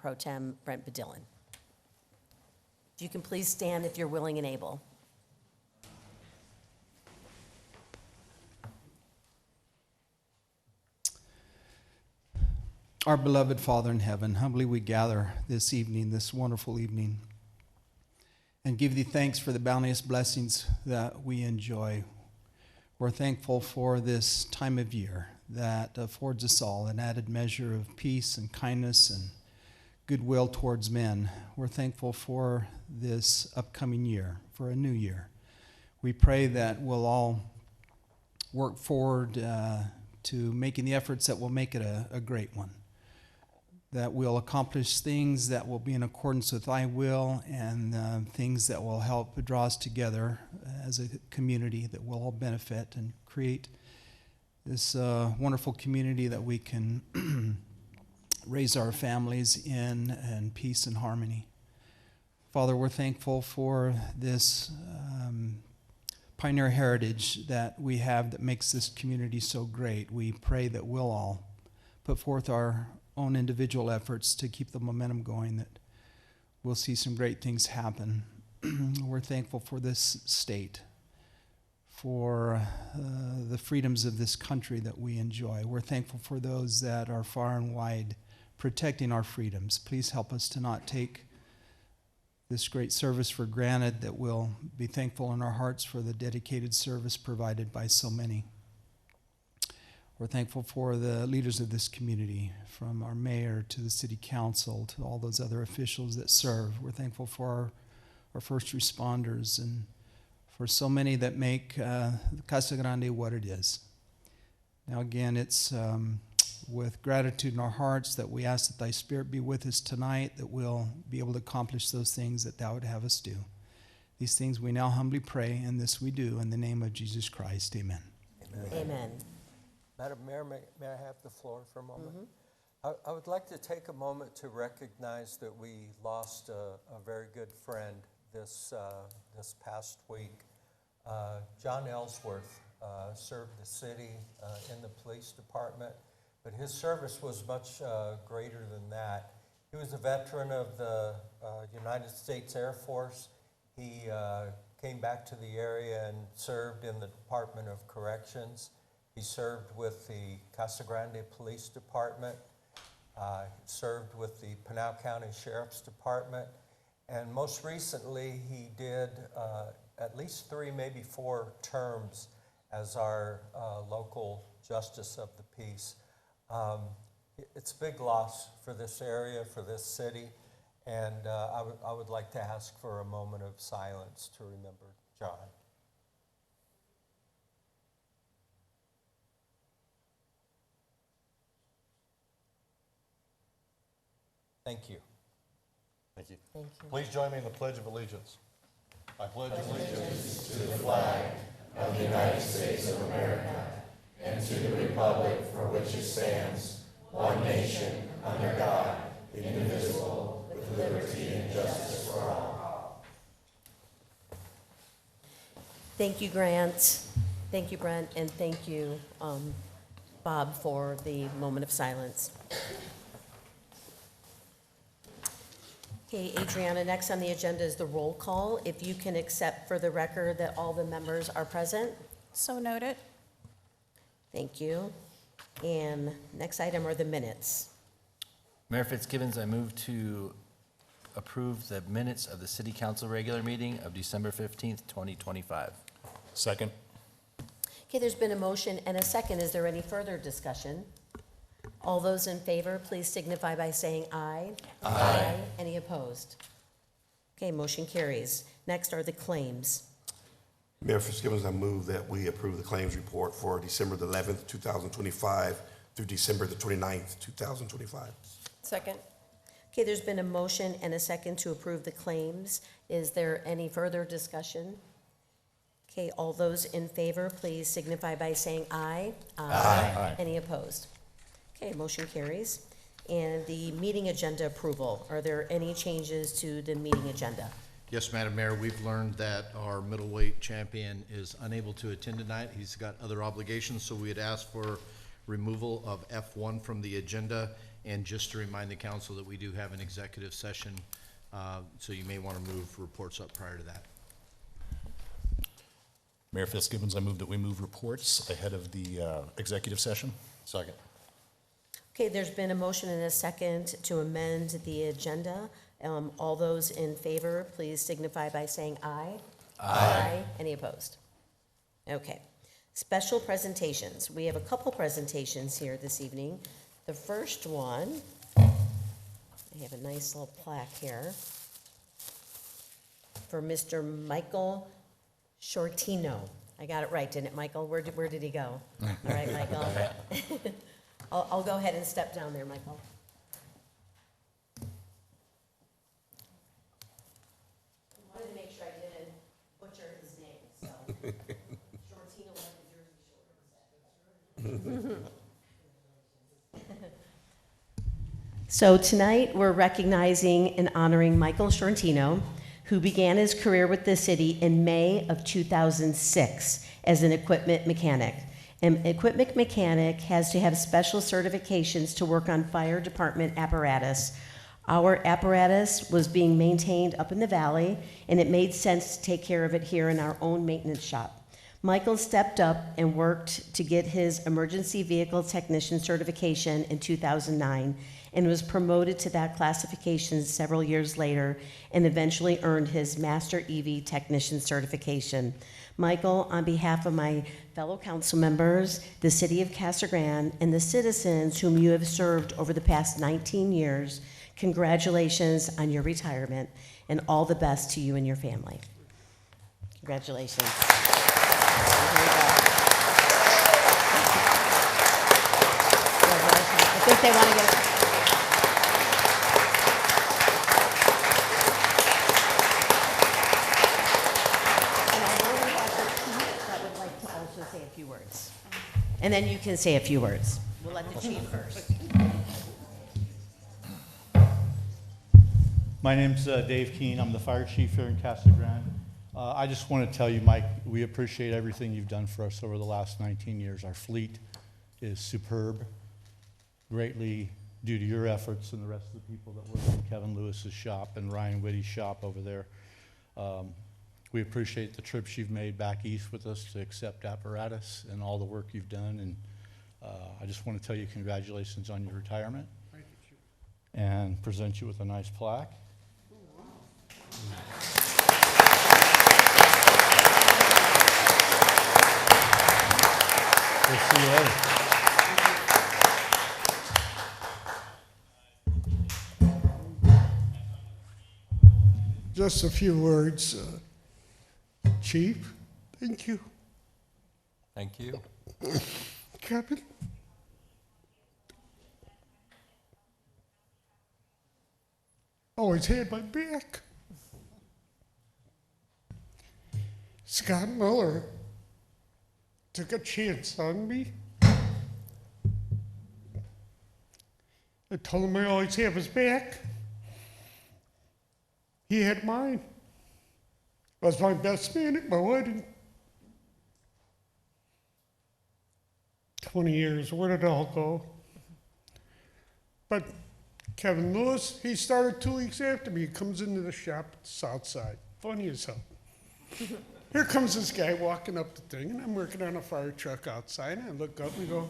Pro Tem Brent Badillon. If you can please stand if you're willing and able. Our beloved Father in heaven, humbly we gather this evening, this wonderful evening, and give thee thanks for the bounteous blessings that we enjoy. We're thankful for this time of year that affords us all an added measure of peace and kindness and goodwill towards men. We're thankful for this upcoming year, for a new year. We pray that we'll all work forward to making the efforts that will make it a great one, that we'll accomplish things that will be in accordance with thy will and things that will help draw us together as a community that will all benefit and create this wonderful community that we can raise our families in peace and harmony. Father, we're thankful for this pioneer heritage that we have that makes this community so great. We pray that we'll all put forth our own individual efforts to keep the momentum going, that we'll see some great things happen. We're thankful for this state, for the freedoms of this country that we enjoy. We're thankful for those that are far and wide protecting our freedoms. Please help us to not take this great service for granted, that we'll be thankful in our hearts for the dedicated service provided by so many. We're thankful for the leaders of this community, from our mayor to the city council to all those other officials that serve. We're thankful for our first responders and for so many that make Casa Grande what it is. Now again, it's with gratitude in our hearts that we ask that thy Spirit be with us tonight, that we'll be able to accomplish those things that thou would have us do. These things we now humbly pray, and this we do in the name of Jesus Christ. Amen. Amen. Amen. Madam Mayor, may I have the floor for a moment? I would like to take a moment to recognize that we lost a very good friend this past week. John Ellsworth served the city in the police department, but his service was much greater than that. He was a veteran of the United States Air Force. He came back to the area and served in the Department of Corrections. He served with the Casa Grande Police Department, served with the Pinal County Sheriff's Department, and most recently he did at least 3, maybe 4 terms as our local Justice of the Peace. It's a big loss for this area, for this city, and I would like to ask for a moment of silence to remember John. Thank you. Thank you. Thank you. Please join me in the Pledge of Allegiance. I pledge allegiance to the flag of the United States of America and to the republic for which it stands, one nation, under God, indivisible, with liberty and justice for all. Thank you, Grant. Thank you, Brent, and thank you, Bob, for the moment of silence. Okay, Adriana, next on the agenda is the roll call. If you can accept for the record that all the members are present. So noted. Thank you. And next item are the minutes. Mayor Fitzgibbons, I move to approve the minutes of the City Council regular meeting of December 15th, 2025. Second. Okay, there's been a motion and a second. Is there any further discussion? All those in favor, please signify by saying aye. Aye. Any opposed? Okay, motion carries. Next are the claims. Mayor Fitzgibbons, I move that we approve the claims report for December the 11th, 2025 through December the 29th, 2025. Second. Okay, there's been a motion and a second to approve the claims. Is there any further discussion? Okay, all those in favor, please signify by saying aye. Aye. Any opposed? Okay, motion carries. And the meeting agenda approval. Are there any changes to the meeting agenda? Yes, Madam Mayor, we've learned that our middleweight champion is unable to attend tonight. He's got other obligations, so we had asked for removal of F1 from the agenda. And just to remind the council that we do have an executive session, so you may want to move reports up prior to that. Mayor Fitzgibbons, I move that we move reports ahead of the executive session. Second. Okay, there's been a motion and a second to amend the agenda. All those in favor, please signify by saying aye. Aye. Any opposed? Okay. Special presentations. We have a couple presentations here this evening. The first one, I have a nice little plaque here for Mr. Michael Shortino. I got it right, didn't it, Michael? Where did he go? All right, Michael. I'll go ahead and step down there, Michael. I wanted to make sure I didn't butcher his name, so. Shortino like the Jersey Shore. So tonight, we're recognizing and honoring Michael Shortino, who began his career with the city in May of 2006 as an equipment mechanic. An equipment mechanic has to have special certifications to work on fire department apparatus. Our apparatus was being maintained up in the valley, and it made sense to take care of it here in our own maintenance shop. Michael stepped up and worked to get his emergency vehicle technician certification in 2009 and was promoted to that classification several years later and eventually earned his Master EV Technician certification. Michael, on behalf of my fellow council members, the city of Casa Grande, and the citizens whom you have served over the past 19 years, congratulations on your retirement and all the best to you and your family. Congratulations. I think they want to get it. And I know we have the chief that would like to also say a few words. And then you can say a few words. We'll let the chief first. My name's Dave Keene. I'm the fire chief here in Casa Grande. I just want to tell you, Mike, we appreciate everything you've done for us over the last 19 years. Our fleet is superb, greatly due to your efforts and the rest of the people that work in Kevin Lewis's shop and Ryan Whitty's shop over there. We appreciate the trips you've made back east with us to accept apparatus and all the work you've done. And I just want to tell you congratulations on your retirement and present you with a nice plaque. We'll see you later. Just a few words. Chief, thank you. Thank you. Kevin, always had my back. Scott Miller took a chance on me. I told him I always have his back. He had mine. Was my best man at my wedding. 20 years, where did it all go? But Kevin Lewis, he started 2 weeks after me. He comes into the shop at the south side. Funny as hell. Here comes this guy walking up the thing, and I'm working on a fire truck outside, and I look up and go,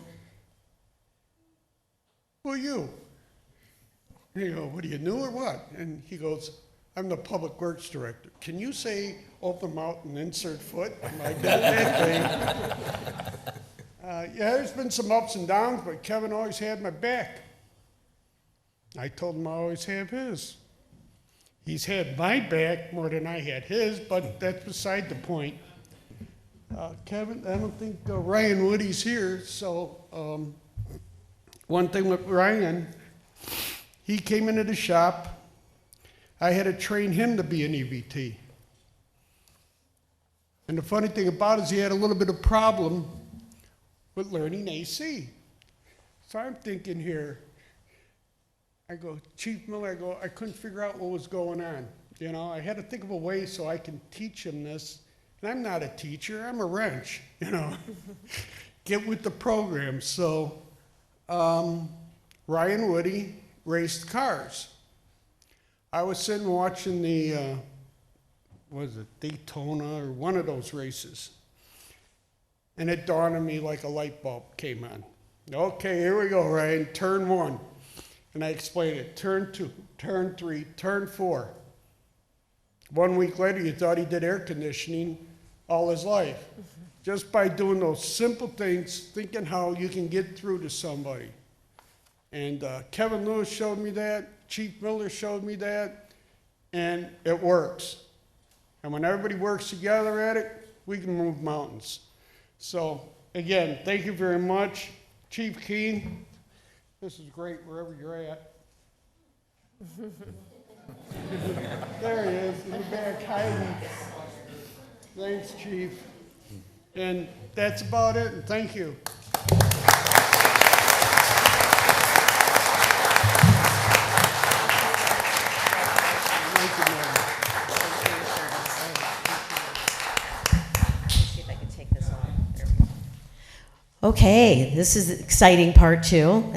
"Who are you?" And you go, "What, are you new or what?" And he goes, "I'm the public works director. Can you say open mouth and insert foot?" Am I doing that thing? Yeah, there's been some ups and downs, but Kevin always had my back. I told him I always have his. He's had my back more than I had his, but that's beside the point. Kevin, I don't think Ryan Woody's here, so one thing with Ryan, he came into the shop. I had to train him to be an EVT. And the funny thing about it is he had a little bit of problem with learning AC. So I'm thinking here, I go, Chief Miller, I couldn't figure out what was going on. You know, I had to think of a way so I can teach him this. And I'm not a teacher, I'm a wrench, you know. get with the program. So Ryan Woody raced cars. I was sitting watching the, was it Daytona or one of those races? And it dawned on me like a light bulb came on. Okay, here we go, Ryan, turn 1. And I explained it, turn 2, turn 3, turn 4. 1 week later, you thought he did air conditioning all his life. Just by doing those simple things, thinking how you can get through to somebody. And Kevin Lewis showed me that, Chief Miller showed me that, and it works. And when everybody works together at it, we can move mountains. So, again, thank you very much. Chief Keen, this is great wherever you're at. There he is, in the back hiding. Thanks, Chief. And that's about it, and thank you. Thank you, Mayor. See if I can take this off. There we go. Okay, this is the exciting part too.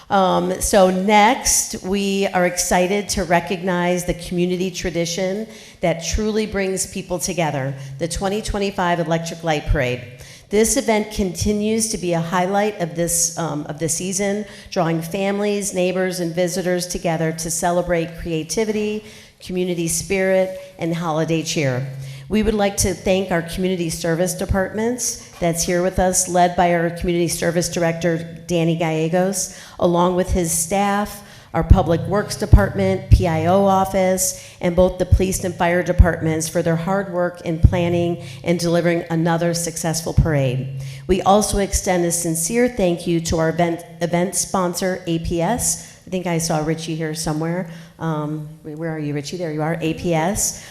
So next, we are excited to recognize the community tradition that truly brings people together, the 2025 Electric Light Parade. This event continues to be a highlight of the season, drawing families, neighbors, and visitors together to celebrate creativity, community spirit, and holiday cheer. We would like to thank our community service departments that's here with us, led by our community service director, Danny Gallegos, along with his staff, our Public Works Department, PIO office, and both the police and fire departments for their hard work in planning and delivering another successful parade. We also extend a sincere thank you to our event sponsor, APS. I think I saw Richie here somewhere. Where are you, Richie? There you are, APS,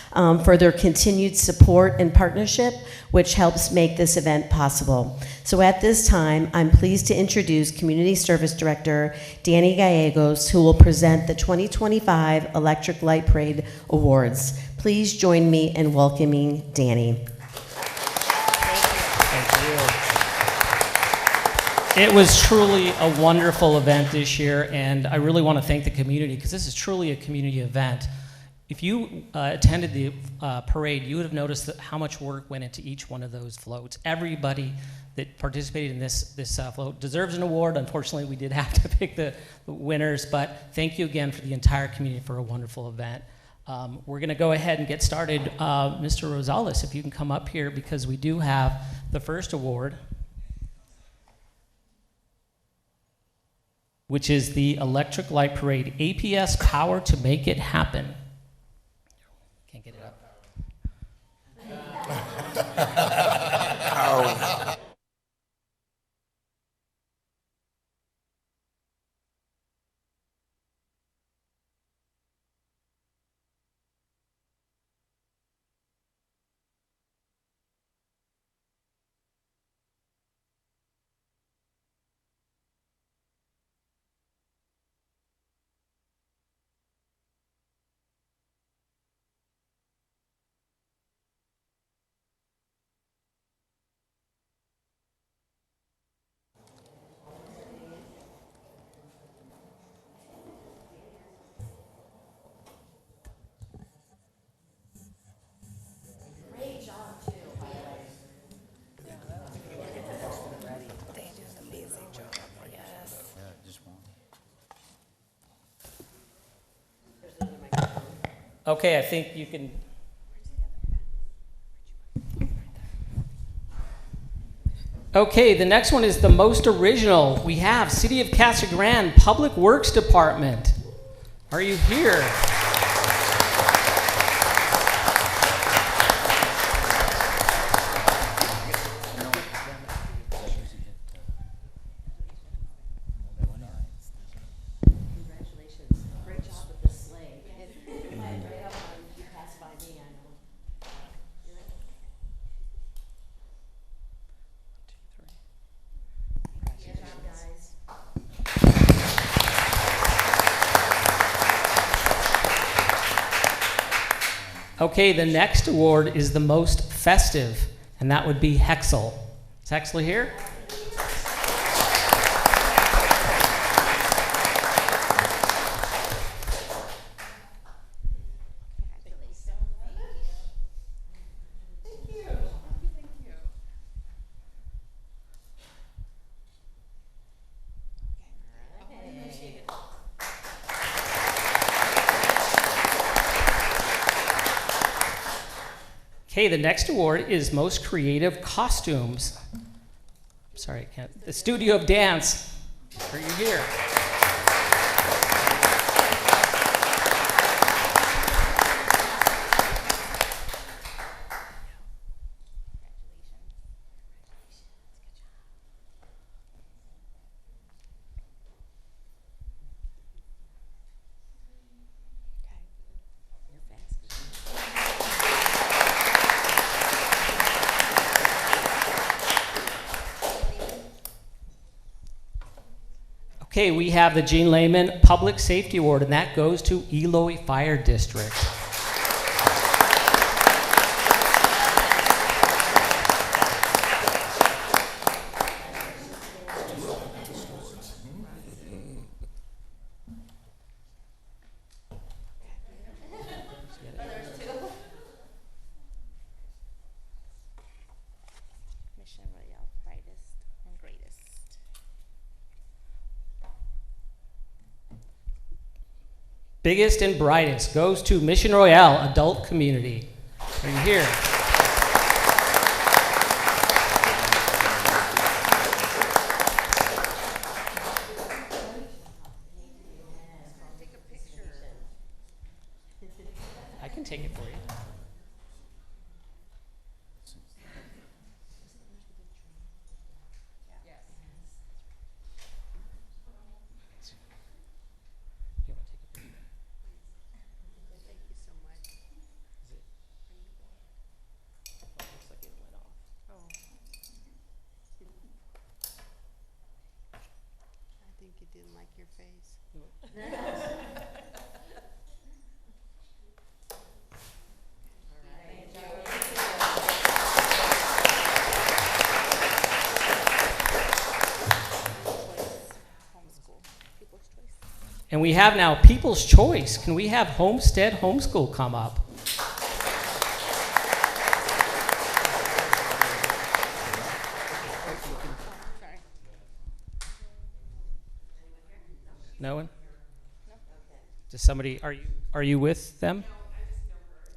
for their continued support and partnership, which helps make this event possible. So at this time, I'm pleased to introduce Community Service Director Danny Gallegos, who will present the 2025 Electric Light Parade Awards. Please join me in welcoming Danny. It was truly a wonderful event this year, and I really want to thank the community because this is truly a community event. If you attended the parade, you would have noticed that how much work went into each one of those floats. Everybody that participated in this float deserves an award. Unfortunately, we did have to pick the winners, but thank you again for the entire community for a wonderful event. We're going to go ahead and get started. Mr. Rosales, if you can come up here because we do have the first award, which is the Electric Light Parade, APS Power to Make It Happen. Can't get it up. Okay, I think you can. Okay, the next one is the most original. We have City of Casa Grande Public Works Department. Are you here? Okay, the next award is the most festive, and that would be Hexel. Is Hexel here? Okay, the next award is Most Creative Costumes. Sorry, I can't. The Studio of Dance. Are you here? Okay, we have the Gene Lehman Public Safety Award, and that goes to Eloy Fire District. Mission Royale, brightest and greatest. Biggest and brightest goes to Mission Royale Adult Community. Are you here? I can take it for you. I think you didn't like your face. Homeschool, people's choice. And we have now People's Choice. Can we have Homestead Homeschool come up? Sorry. No one? Does somebody, are you with them?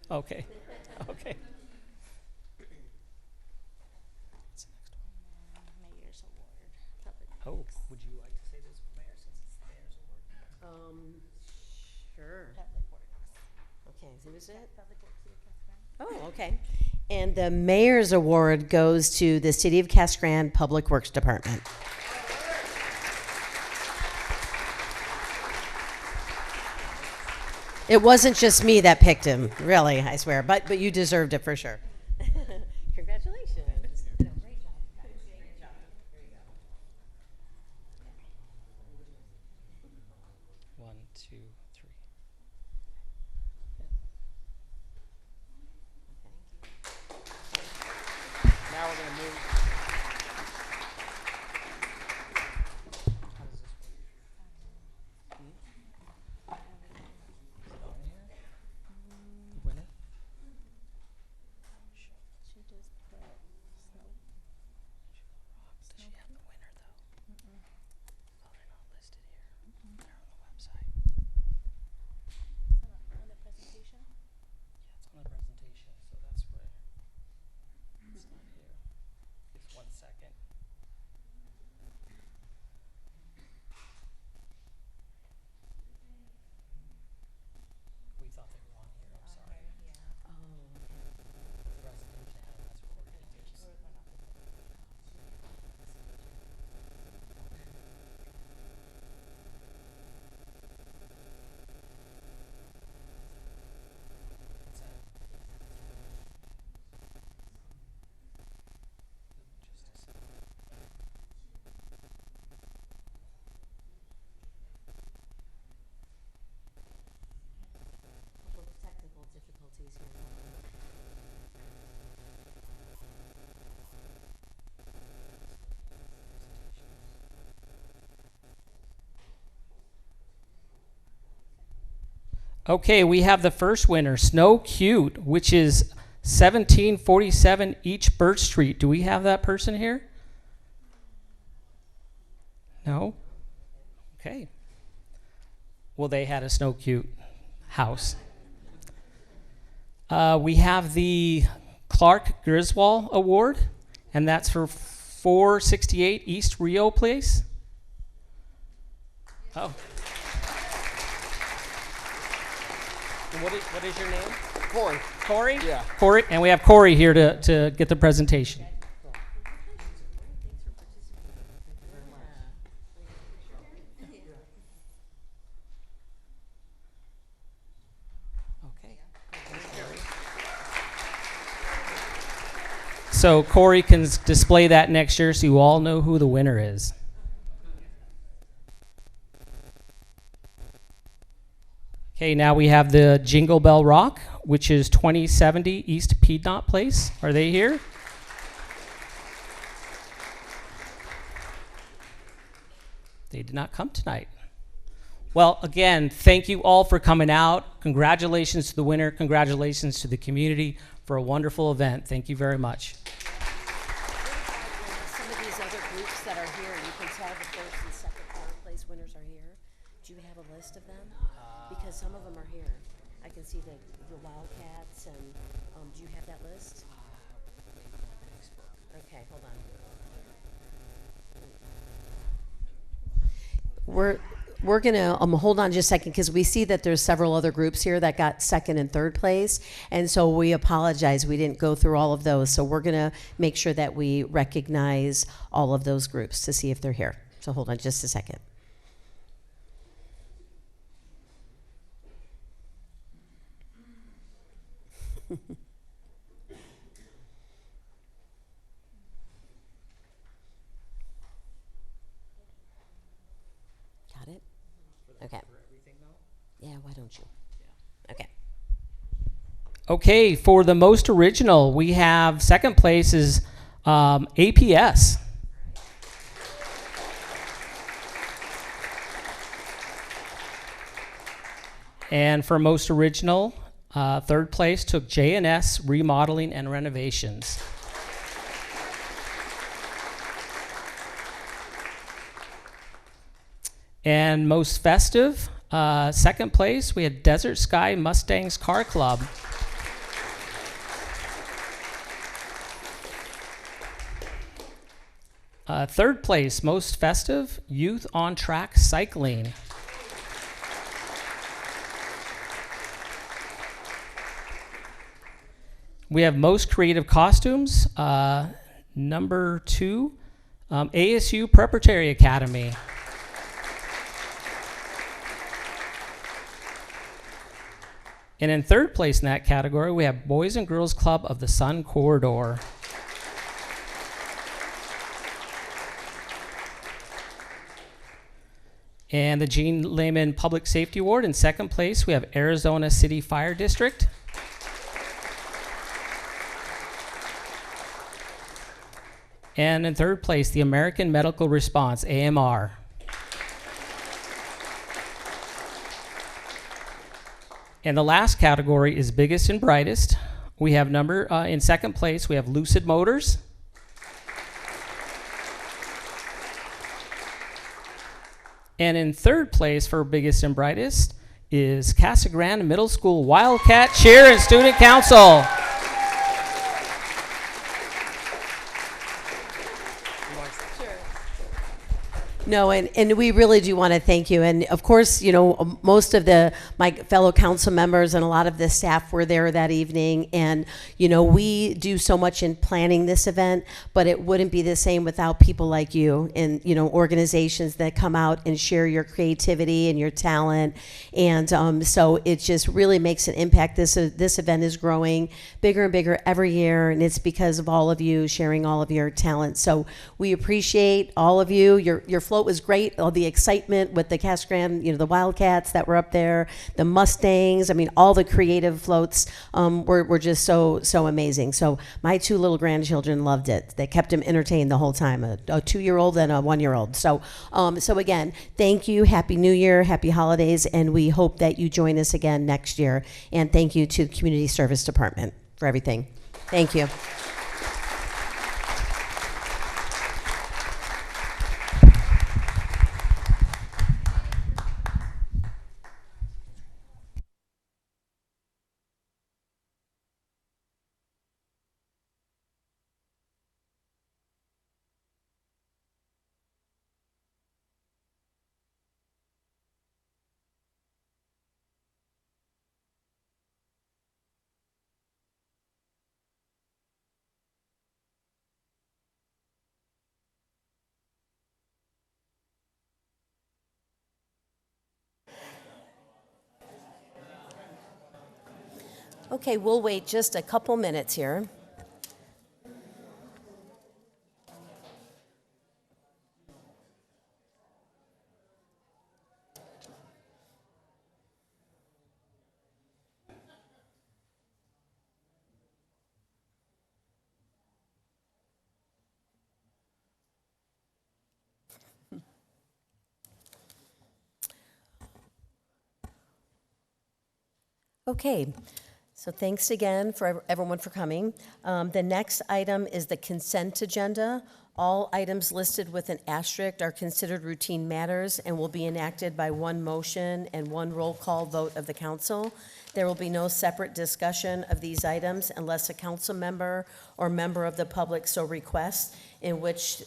Okay, okay. Mayor's Award. Public Oh, Works. would you like to say this, Mayor, since it's the mayor's award? Sure. Public Works. Okay, who is it? Public Works, City of Casa Grande. Oh, okay. And the Mayor's Award goes to the City of Casa Grande Public Works Department. It wasn't just me that picked him, really, I swear, but you deserved it for sure. Congratulations. One, two, three. Now we're going to move. How does this work? Is it on here? The winner? She just put snow. Does she have the winner, though? Oh, they're not listed here. They're on the website. Is that on the presentation? Yeah, it's on the presentation, so that's where it's not here. It's 1 second. We thought they were on here, I'm sorry. The presentation had them, that's what we're gonna do. What's that? Just a second. Couple of technical difficulties here. Okay, we have the first winner, Snow Cute, which is 1747 East Birch Street. Do we have that person here? No? Okay. Well, they had a Snow Cute house. We have the Clark Griswold Award, and that's for 468 East Rio Place. Oh. And what is your name? Corey. Corey? Yeah. Corey, and we have Corey here to get the presentation. Okay. So Corey can display that next year so you all know who the winner is. Okay, now we have the Jingle Bell Rock, which is 2070 East Piedmont Place. Are they here? They did not come tonight. Well, again, thank you all for coming out. Congratulations to the winner. Congratulations to the community for a wonderful event. Thank you very much. Some of these other groups that are here, you can tell the first and second, third place winners are here. Do you have a list of them? Because some of them are here. I can see the Wildcats and, do you have that list? Okay, hold on. We're gonna hold on just a second because we see that there's several other groups here that got second and third place, and so we apologize we didn't go through all of those. So we're gonna make sure that we recognize all of those groups to see if they're here. So hold on just a second. Got it? Okay. Yeah, why don't you? Okay. Okay, for the most original, we have second place is APS. And for most original, third place took J&S Remodeling and Renovations. And most festive, second place, we had Desert Sky Mustangs Car Club. Third place, most festive, Youth on Track Cycling. We have most creative costumes, number 2, ASU Preparatory Academy. And in third place in that category, we have Boys and Girls Club of the Sun Corridor. And the Gene Lehman Public Safety Award in second place, we have Arizona City Fire District. And in third place, the American Medical Response, AMR. And the last category is biggest and brightest. We have in second place, we have Lucid Motors. And in third place for biggest and brightest is Casa Grande Middle School Wildcat Cheer and Student Council. No, and we really do want to thank you. And of course, you know, most of my fellow council members and a lot of the staff were there that evening. And, you know, we do so much in planning this event, but it wouldn't be the same without people like you and, you know, organizations that come out and share your creativity and your talent. And so it just really makes an impact. This event is growing bigger and bigger every year, and it's because of all of you sharing all of your talent. So we appreciate all of you. Your float was great. All the excitement with the Casa Grande, you know, the Wildcats that were up there, the Mustangs. I mean, all the creative floats were just so amazing. So my 2 little grandchildren loved it. They kept them entertained the whole time. A 2-year-old and a 1-year-old. So again, thank you. Happy New Year. Happy holidays. And we hope that you join us again next year. And thank you to the Community Service Department for everything. Thank you. Okay, we'll wait just a couple minutes here. Okay, so thanks again for everyone for coming. The next item is the consent agenda. All items listed with an asterisk are considered routine matters and will be enacted by one motion and one roll call vote of the council. There will be no separate discussion of these items unless a council member or member of the public so requests, in which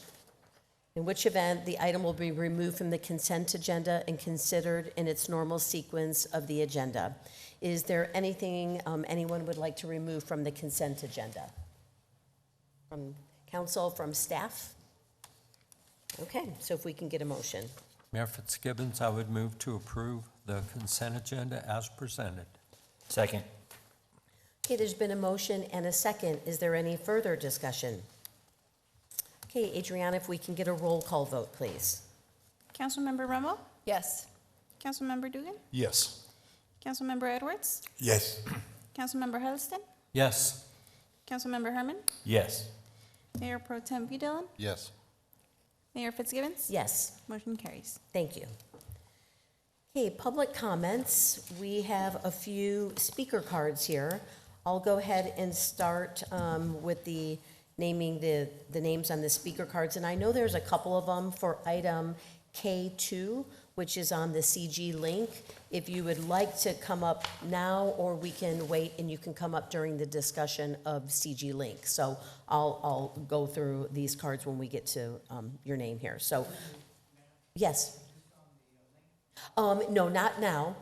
event the item will be removed from the consent agenda and considered in its normal sequence of the agenda. Is there anything anyone would like to remove from the consent agenda? From council, from staff? Okay, so if we can get a motion. Mayor Fitzgibbons, I would move to approve the consent agenda as presented. Second. Okay, there's been a motion and a second. Is there any further discussion? Okay, Adriana, if we can get a roll call vote, please. Councilmember Romo? Yes. Councilmember Dugan? Yes. Councilmember Edwards? Yes. Councilmember Huddleston? Yes. Councilmember Herman? Yes. Mayor Pro Tem Dillon? Yes. Mayor Fitzgibbons? Yes. Motion carries. Thank you. Okay, public comments. We have a few speaker cards here. I'll go ahead and start with the naming the names on the speaker cards. And I know there's a couple of them for item K2, which is on the CG link. If you would like to come up now, or we can wait and you can come up during the discussion of CG link. So I'll go through these cards when we get to your name here. So, yes. No, not now.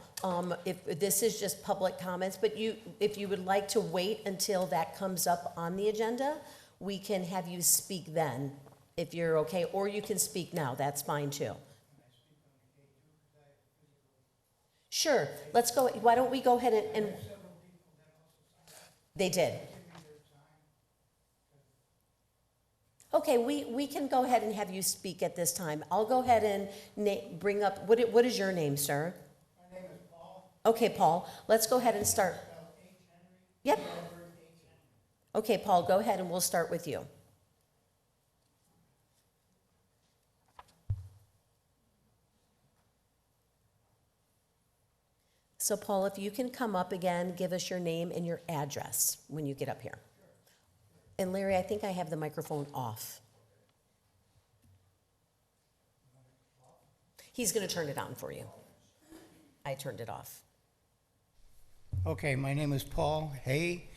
If this is just public comments, but if you would like to wait until that comes up on the agenda, we can have you speak then, if you're okay, or you can speak now, that's fine too. Sure, let's go, why don't we go ahead and they did. Okay, we can go ahead and have you speak at this time. I'll go ahead and bring up, what is your name, sir? My name is Paul. Okay, Paul, let's go ahead and start. Yep. Okay, Paul, go ahead and we'll start with you. So Paul, if you can come up again, give us your name and your address when you get up here. And Larry, I think I have the microphone off. He's going to turn it on for you. I turned it off. Okay, my name is Paul Hay.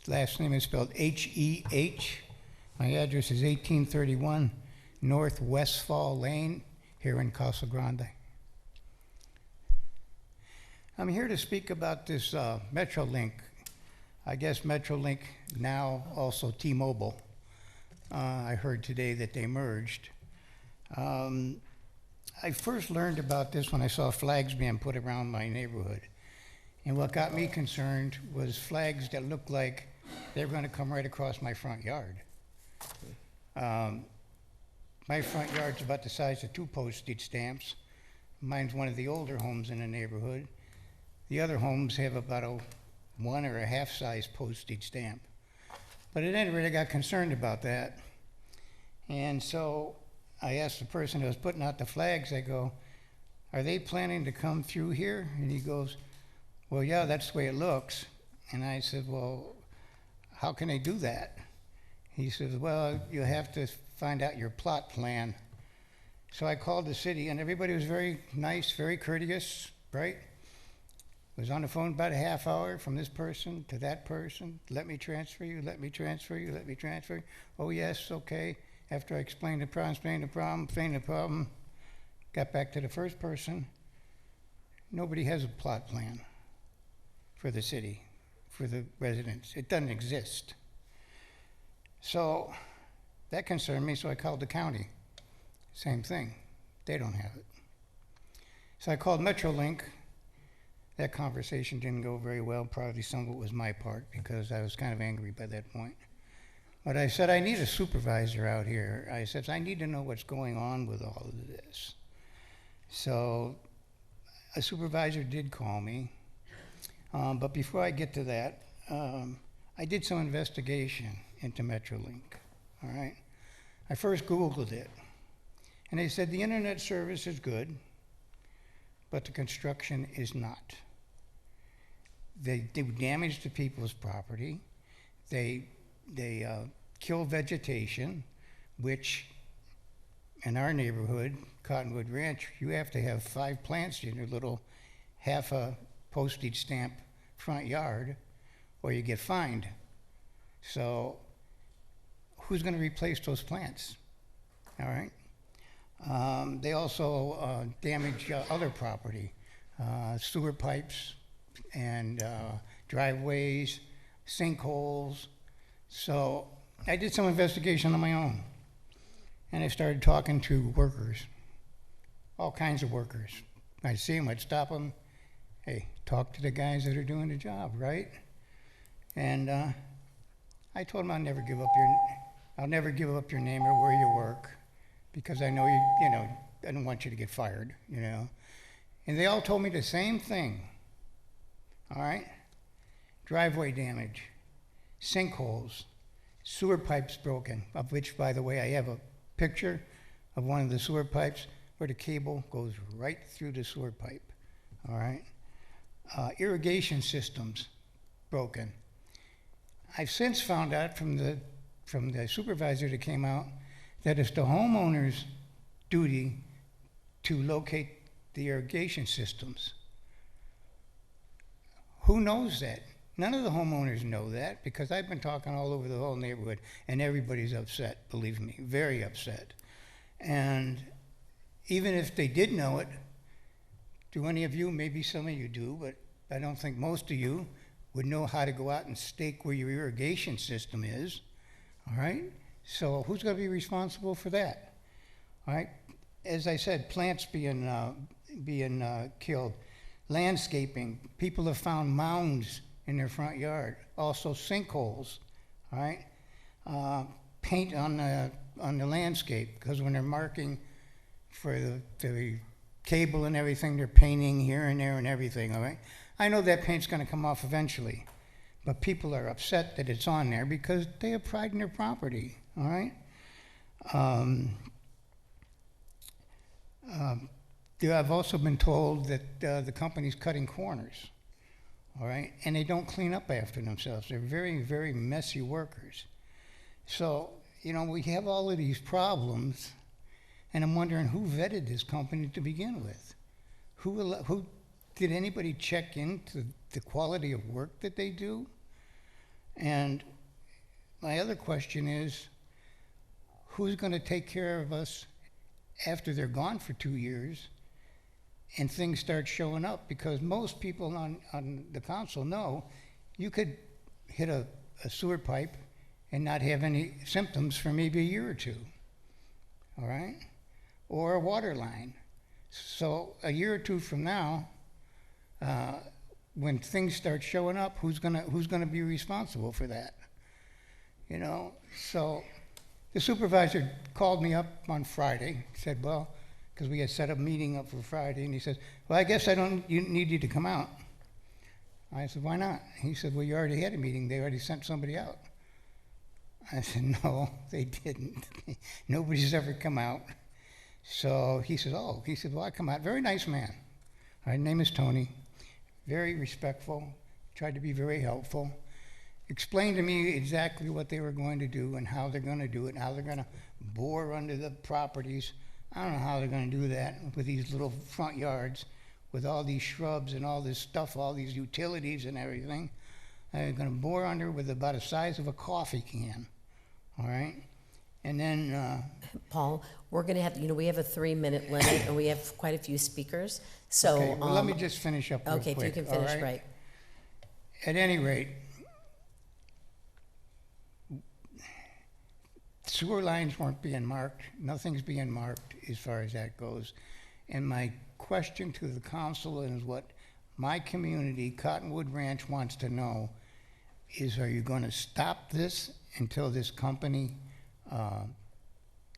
Last name is spelled H-E-H. My address is 1831 North Westfall Lane here in Casa Grande. I'm here to speak about this Metrolink. I guess Metrolink, now also T-Mobile. I heard today that they merged. I first learned about this when I saw flags being put around my neighborhood. And what got me concerned was flags that looked like they were going to come right across my front yard. My front yard's about the size of 2 postage stamps. Mine's one of the older homes in the neighborhood. The other homes have about a 1 or a half size postage stamp. But at any rate, I got concerned about that. And so I asked the person who was putting out the flags, I go, are they planning to come through here? And he goes, well, yeah, that's the way it looks. And I said, well, how can they do that? He says, well, you have to find out your plot plan. So I called the city, and everybody was very nice, very courteous, right? Was on the phone about a half hour from this person to that person. Let me transfer you, let me transfer you, let me transfer you. Oh, yes, okay. After I explained the problem, got back to the first person. Nobody has a plot plan for the city, for the residents. It doesn't exist. So that concerned me, so I called the county. Same thing. They don't have it. So I called Metrolink. that conversation didn't go very well. Probably some of it was my part because I was kind of angry by that point. But I said, I need a supervisor out here. I said, I need to know what's going on with all of this. So a supervisor did call me. But before I get to that, I did some investigation into Metrolink, all right? I first Googled it, and they said the internet service is good, but the construction is not. They do damage to people's property. They kill vegetation, which in our neighborhood, Cottonwood Ranch, you have to have 5 plants in your little half a postage stamp front yard or you get fined. So who's going to replace those plants? All right. They also damage other property, sewer pipes and driveways, sinkholes. So I did some investigation on my own, and I started talking to workers, all kinds of workers. I'd see them, I'd stop them. Hey, talk to the guys that are doing the job, right? And I told them I'll never give up your name or where you work, because I know I don't want you to get fired, And they all told me the same thing. All right? Driveway damage, sinkholes, sewer pipes broken, of which, by the way, I have a picture of one of the sewer pipes where the cable goes right through the sewer pipe. All right? Irrigation systems broken. I've since found out from the supervisor that came out that it's the homeowner's duty to locate the irrigation systems. Who knows that? None of the homeowners know that, because I've been talking all over the whole neighborhood, and everybody's upset, believe me, very upset. And even if they did know it, do any of you, maybe some of you do, but I don't think most of you would know how to go out and stake where your irrigation system is, all right? So who's going to be responsible for that, all right? As I said, plants being killed, landscaping, people have found mounds in their front yard, also sinkholes, all right? Paint on the landscape, because when they're marking for the cable and everything, they're painting here and there and everything, all right? I know that paint's going to come off eventually, but people are upset that it's on there because they have pride in their property, all right? I've also been told that the company's cutting corners, all right? And they don't clean up after themselves. They're very, very messy workers. So, we have all of these problems, and I'm wondering who vetted this company to begin with? Who did anybody check into the quality of work that they do? And my other question is, who's going to take care of us after they're gone for 2 years and things start showing up? Because most people on the council know you could hit a sewer pipe and not have any symptoms for maybe a year or two, all right? Or a water line. So a year or two from now, when things start showing up, who's gonna be responsible for that? So the supervisor called me up on Friday, said, well, because we had set a meeting up for Friday, and he says, well, I guess need you to come out. I said, why not? He said, well, you already had a meeting. They already sent somebody out. I said, no, they didn't. Nobody's ever come out. So he said, well, I come out. Very nice man. His name is Tony. Very respectful. Tried to be very helpful. Explained to me exactly what they were going to do and how they're going to do it, and how they're going to bore under the properties. I don't know how they're going to do that with these little front yards, with all these shrubs and all this stuff, all these utilities and everything. They're going to bore under with about the size of a coffee can, all right? And then... Paul, we're going to have, we have a 3-minute limit, and we have quite a few speakers. So, okay, well, let me just finish up real quick. Okay, if you can finish, right. At any rate, sewer lines weren't being marked. Nothing's being marked as far as that goes. And my question to the council is what my community, Cottonwood Ranch, wants to know is, are you going to stop this until this company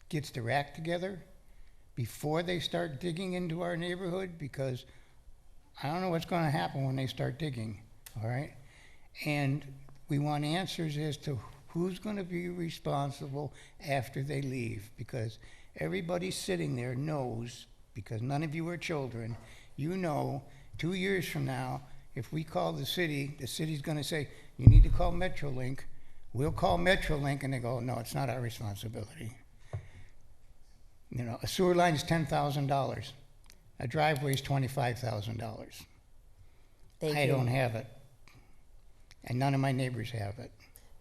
gets their act together before they start digging into our neighborhood? Because I don't know what's going to happen when they start digging, all right? And we want answers as to who's going to be responsible after they leave, because everybody sitting there knows, because none of you are children, you know 2 years from now, if we call the city's going to say, you need to call Metrolink. We'll call Metrolink, and they go, no, it's not our responsibility. You know, a sewer line is $10,000. A driveway is $25,000. Thank I you. don't have it, and none of my neighbors have it.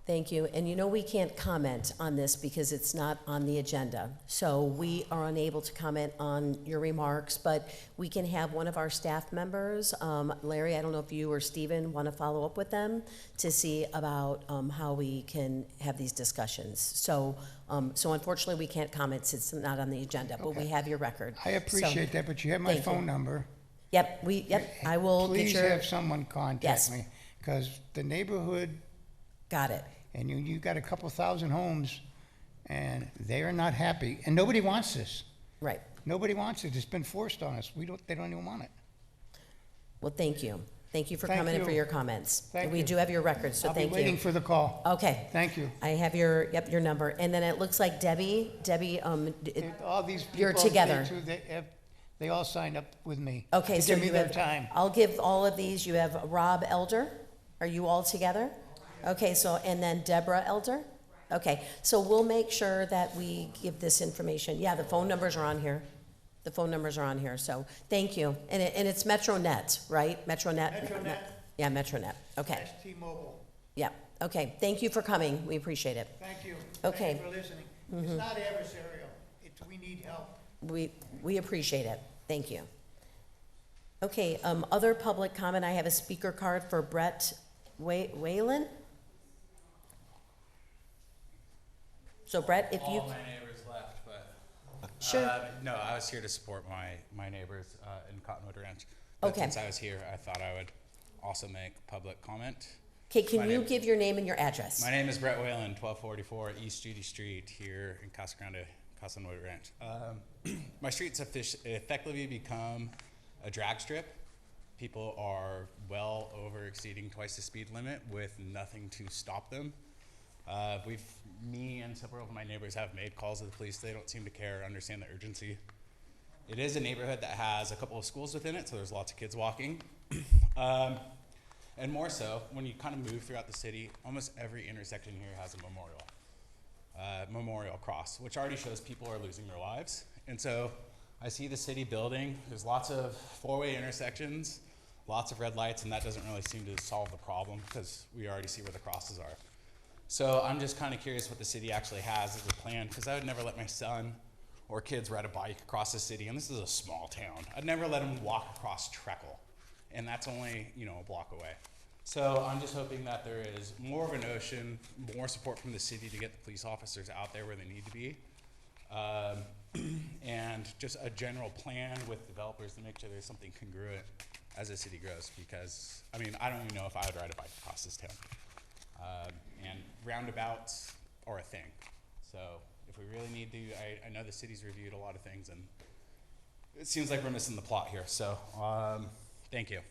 Thank you. And you know, we can't comment on this because it's not on the agenda. So we are unable to comment on your remarks, but we can have one of our staff members, Larry, I don't know if you or Stephen want to follow up with them to see about how we can have these discussions. So, so unfortunately, we can't comment since it's not on the agenda, but we have your record. I appreciate that, but you have my thank you. phone number. Yep, I will get Please your. have someone contact Yes. me, because the neighborhood, Got it. and you got a couple thousand homes, and they are not happy, and nobody wants this. Right. Nobody wants it. It's been forced on us. They don't even want it. Well, thank you. Thank you for Thank coming in for you. your comments. Thank We you. do have your records, so I'll be thank you. waiting for the call. Okay. Thank you. I have your number. And then it looks like Debbie, All these people. You're together. They all signed up with me. Okay, to so give me you their have, time. I'll give all of these. You have Rob Elder. Are you all together? Okay, so, and then Deborah Elder? Okay, so we'll make sure that we give this information. Yeah, the phone numbers are on here. The phone numbers are on here, so thank you. And it's MetroNet, right? MetroNet? MetroNet. Yeah, MetroNet. Okay. That's T-Mobile. Yeah, okay. Thank you for coming. We appreciate it. Thank you. Okay. Thank you for listening. It's not adversarial. We need help. We appreciate it. Thank you. Okay, other public comment. I have a speaker card for Brett Whalen. So Brett, if you, All my neighbors left, but. Sure. No, I was here to support my neighbors in Cottonwood Ranch. But Okay. since I was here, I thought I would also make public comment. okay, can My you name- give your name and your address? My name is Brett Whalen, 1244 East Judy Street here in Casa Grande, Cottonwood Ranch. My street's effectively become a drag strip. People are well over exceeding twice the speed limit with nothing to stop them. Me and several of my neighbors have made calls to the police. They don't seem to care or understand the urgency. It is a neighborhood that has a couple of schools within it, so there's lots of kids walking. And more so, when you kind of move throughout the city, almost every intersection here has a memorial cross, which already shows people are losing their lives. And so I see the city building. There's lots of four-way intersections, lots of red lights, and that doesn't really seem to solve the problem because we already see where the crosses are. So I'm just kind of curious what the city actually has as a plan, because I would never let my son or kids ride a bike across the city, and this is a small town. I'd never let them walk across Treckle, and that's only, a block away. So I'm just hoping that there is more of a notion, more support from the city to get the police officers out there where they need to be, and just a general plan with developers to make sure there's something congruent as the city grows, because, I don't even know if I would ride a bike across this town. And roundabouts are a thing. So if we really need to, I know the city's reviewed a lot of things, and it seems like we're missing the plot here. So thank you.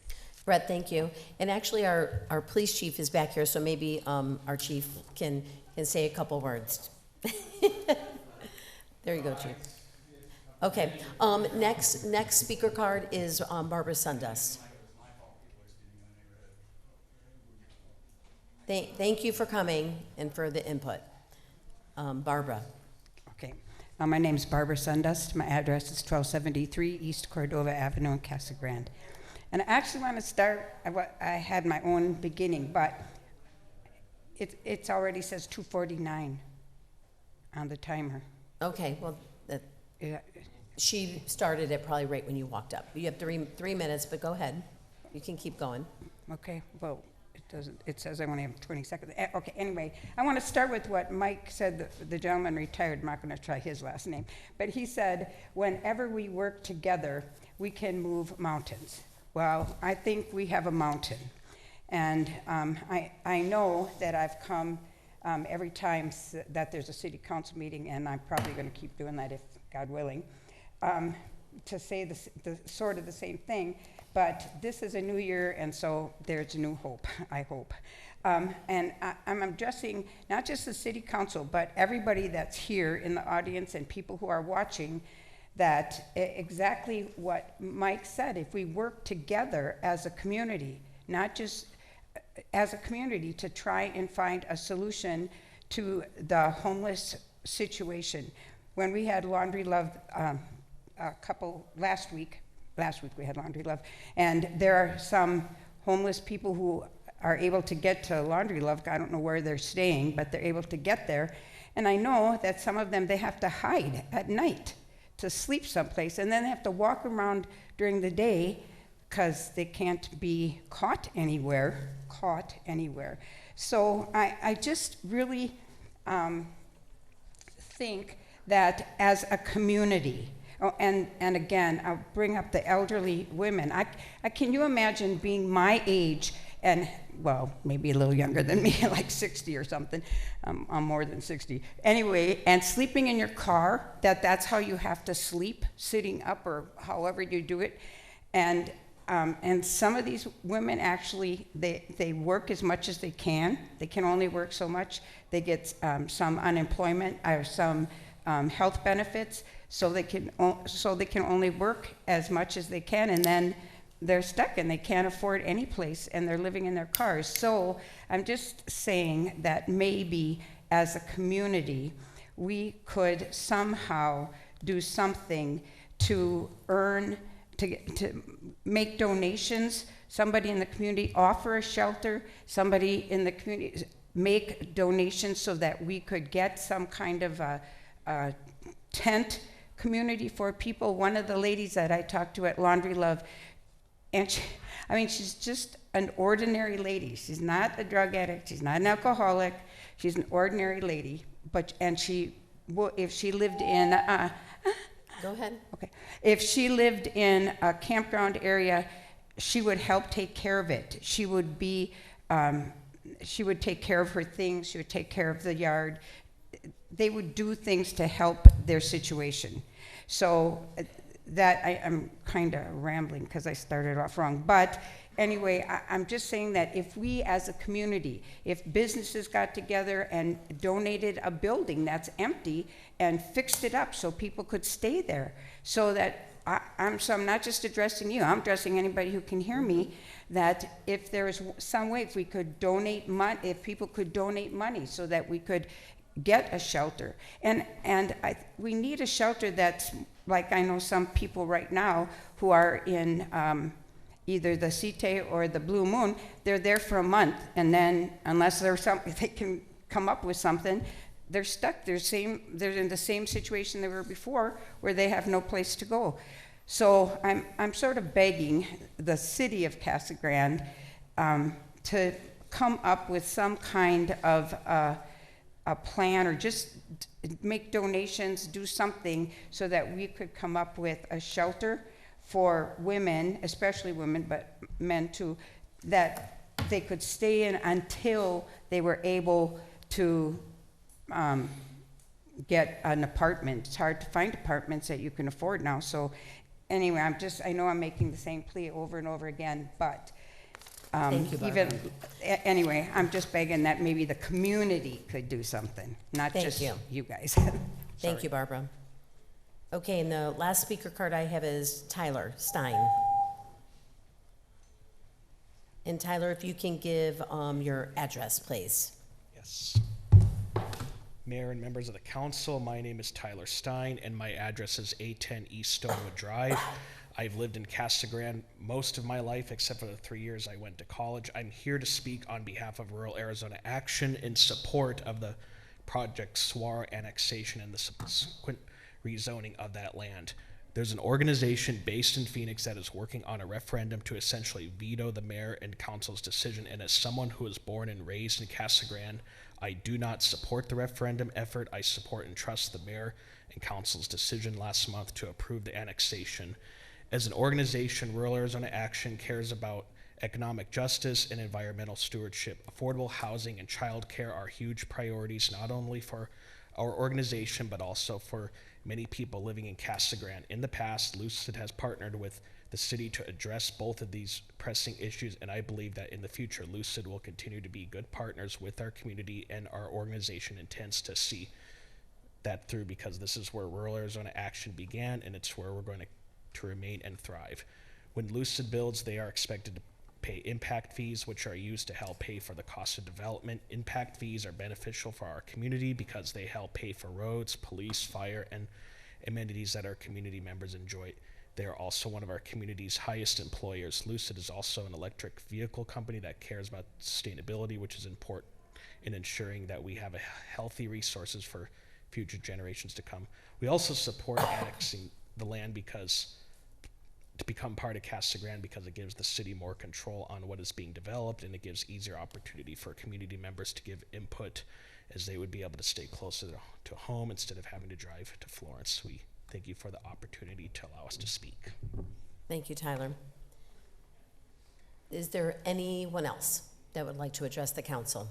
Brett, thank you. And actually, our police chief is back here, so maybe our chief can say a couple words. There you go, chief. Okay. Next speaker card is Barbara Sundust. Thank you for coming and for the input. Barbara. Okay. My name is Barbara Sundust. My address is 1273 East Cordova Avenue in Casa Grande. And I actually want to start, I had my own beginning, but it already says 2:49 on the timer. Okay, well, she started it probably right when you walked up. You have three minutes, but go ahead. You can keep going. Okay, well, it says I only have 20 seconds. Okay, anyway, I want to start with what Mike said, the gentleman retired. I'm not going to try his last name. But he said, whenever we work together, we can move mountains. Well, I think we have a mountain. And I know that I've come every time that there's a city council meeting, and I'm probably going to keep doing that if God willing, to say the sort of the same thing. But this is a new year, and so there's new hope, I hope. And I'm addressing not just the city council, but everybody that's here in the audience and people who are watching, that exactly what Mike said, if we work together as a community, not just as a community, to try and find a solution to the homeless situation. When we had Laundry Love last week we had Laundry Love, and there are some homeless people who are able to get to Laundry Love. I don't know where they're staying, but they're able to get there. And I know that some of them, they have to hide at night to sleep someplace, and then they have to walk around during the day because they can't be caught anywhere. So I just really think that as a community, and again, I'll bring up the elderly women. Can you imagine being my age and, well, maybe a little younger than me, like 60 or something. I'm more than 60. Anyway, and sleeping in your car, that's how you have to sleep, sitting up or however you do it. And some of these women actually, they work as much as they can. They can only work so much. They get some unemployment or some health benefits, so they can only work as much as they can, and then they're stuck and they can't afford any place and they're living in their cars. So I'm just saying that maybe as a community, we could somehow do something to make donations. Somebody in the community offer a shelter, somebody in the community make donations so that we could get some kind of a tent community for people. One of the ladies that I talked to at Laundry Love, and she's just an ordinary lady. She's not a drug addict. She's not an alcoholic. She's an ordinary lady. If she lived in Go ahead. Okay. If she lived in a campground area, she would help take care of it. She would take care of her things. She would take care of the yard. They would do things to help their situation. So that I'm kind of rambling because I started off wrong. But anyway, I'm just saying that if we as a community, if businesses got together and donated a building that's empty and fixed it up so people could stay there, so that I'm not just addressing you, I'm addressing anybody who can hear me, that if there is some way, if we could donate money, if people could donate money so that we could get a shelter. And we need a shelter that's, like I know some people right now who are in either the Cite or the Blue Moon, they're there for a month, and then unless they can come up with something, they're stuck. They're in the same situation they were before, where they have no place to go. So I'm sort of begging the city of Casa Grande to come up with some kind of a plan, or just make donations, do something so that we could come up with a shelter for women, especially women, but men too, that they could stay in until they were able to get an apartment. It's hard to find apartments that you can afford now. So anyway, I know I'm making the same plea over and over again, but Thank you, Barbara. Anyway, I'm just begging that maybe the community could do something, not Thank just you. you guys. Thank you, Barbara. Okay, and the last speaker card I have is Tyler Stein. And Tyler, if you can give your address, please. Yes. Mayor and members of the council, my name is Tyler Stein, and my address is 810 East Stonewood Drive. I've lived in Casa Grande most of my life, except for the 3 years I went to college. I'm here to speak on behalf of Rural Arizona Action in support of the Project Saguaro annexation and the subsequent rezoning of that land. There's an organization based in Phoenix that is working on a referendum to essentially veto the mayor and council's decision, and as someone who was born and raised in Casa Grande, I do not support the referendum effort. I support and trust the mayor and council's decision last month to approve the annexation. As an organization, Rural Arizona Action cares about economic justice and environmental stewardship. Affordable housing and childcare are huge priorities, not only for our organization, but also for many people living in Casa Grande. In the past, Lucid has partnered with the city to address both of these pressing issues, and I believe that in the future, Lucid will continue to be good partners with our community, and our organization intends to see that through, because this is where Rural Arizona Action began, and it's where we're going to remain and thrive. When Lucid builds, they are expected to pay impact fees, which are used to help pay for the cost of development. Impact fees are beneficial for our community because they help pay for roads, police, fire, and amenities that our community members enjoy. They are also one of our community's highest employers. Lucid is also an electric vehicle company that cares about sustainability, which is important in ensuring that we have healthy resources for future generations to come. We also support annexing the land to become part of Casa Grande, because it gives the city more control on what is being developed, and it gives easier opportunity for community members to give input, as they would be able to stay closer to home instead of having to drive to Florence. We thank you for the opportunity to allow us to speak. Thank you, Tyler. Is there anyone else that would like to address the council?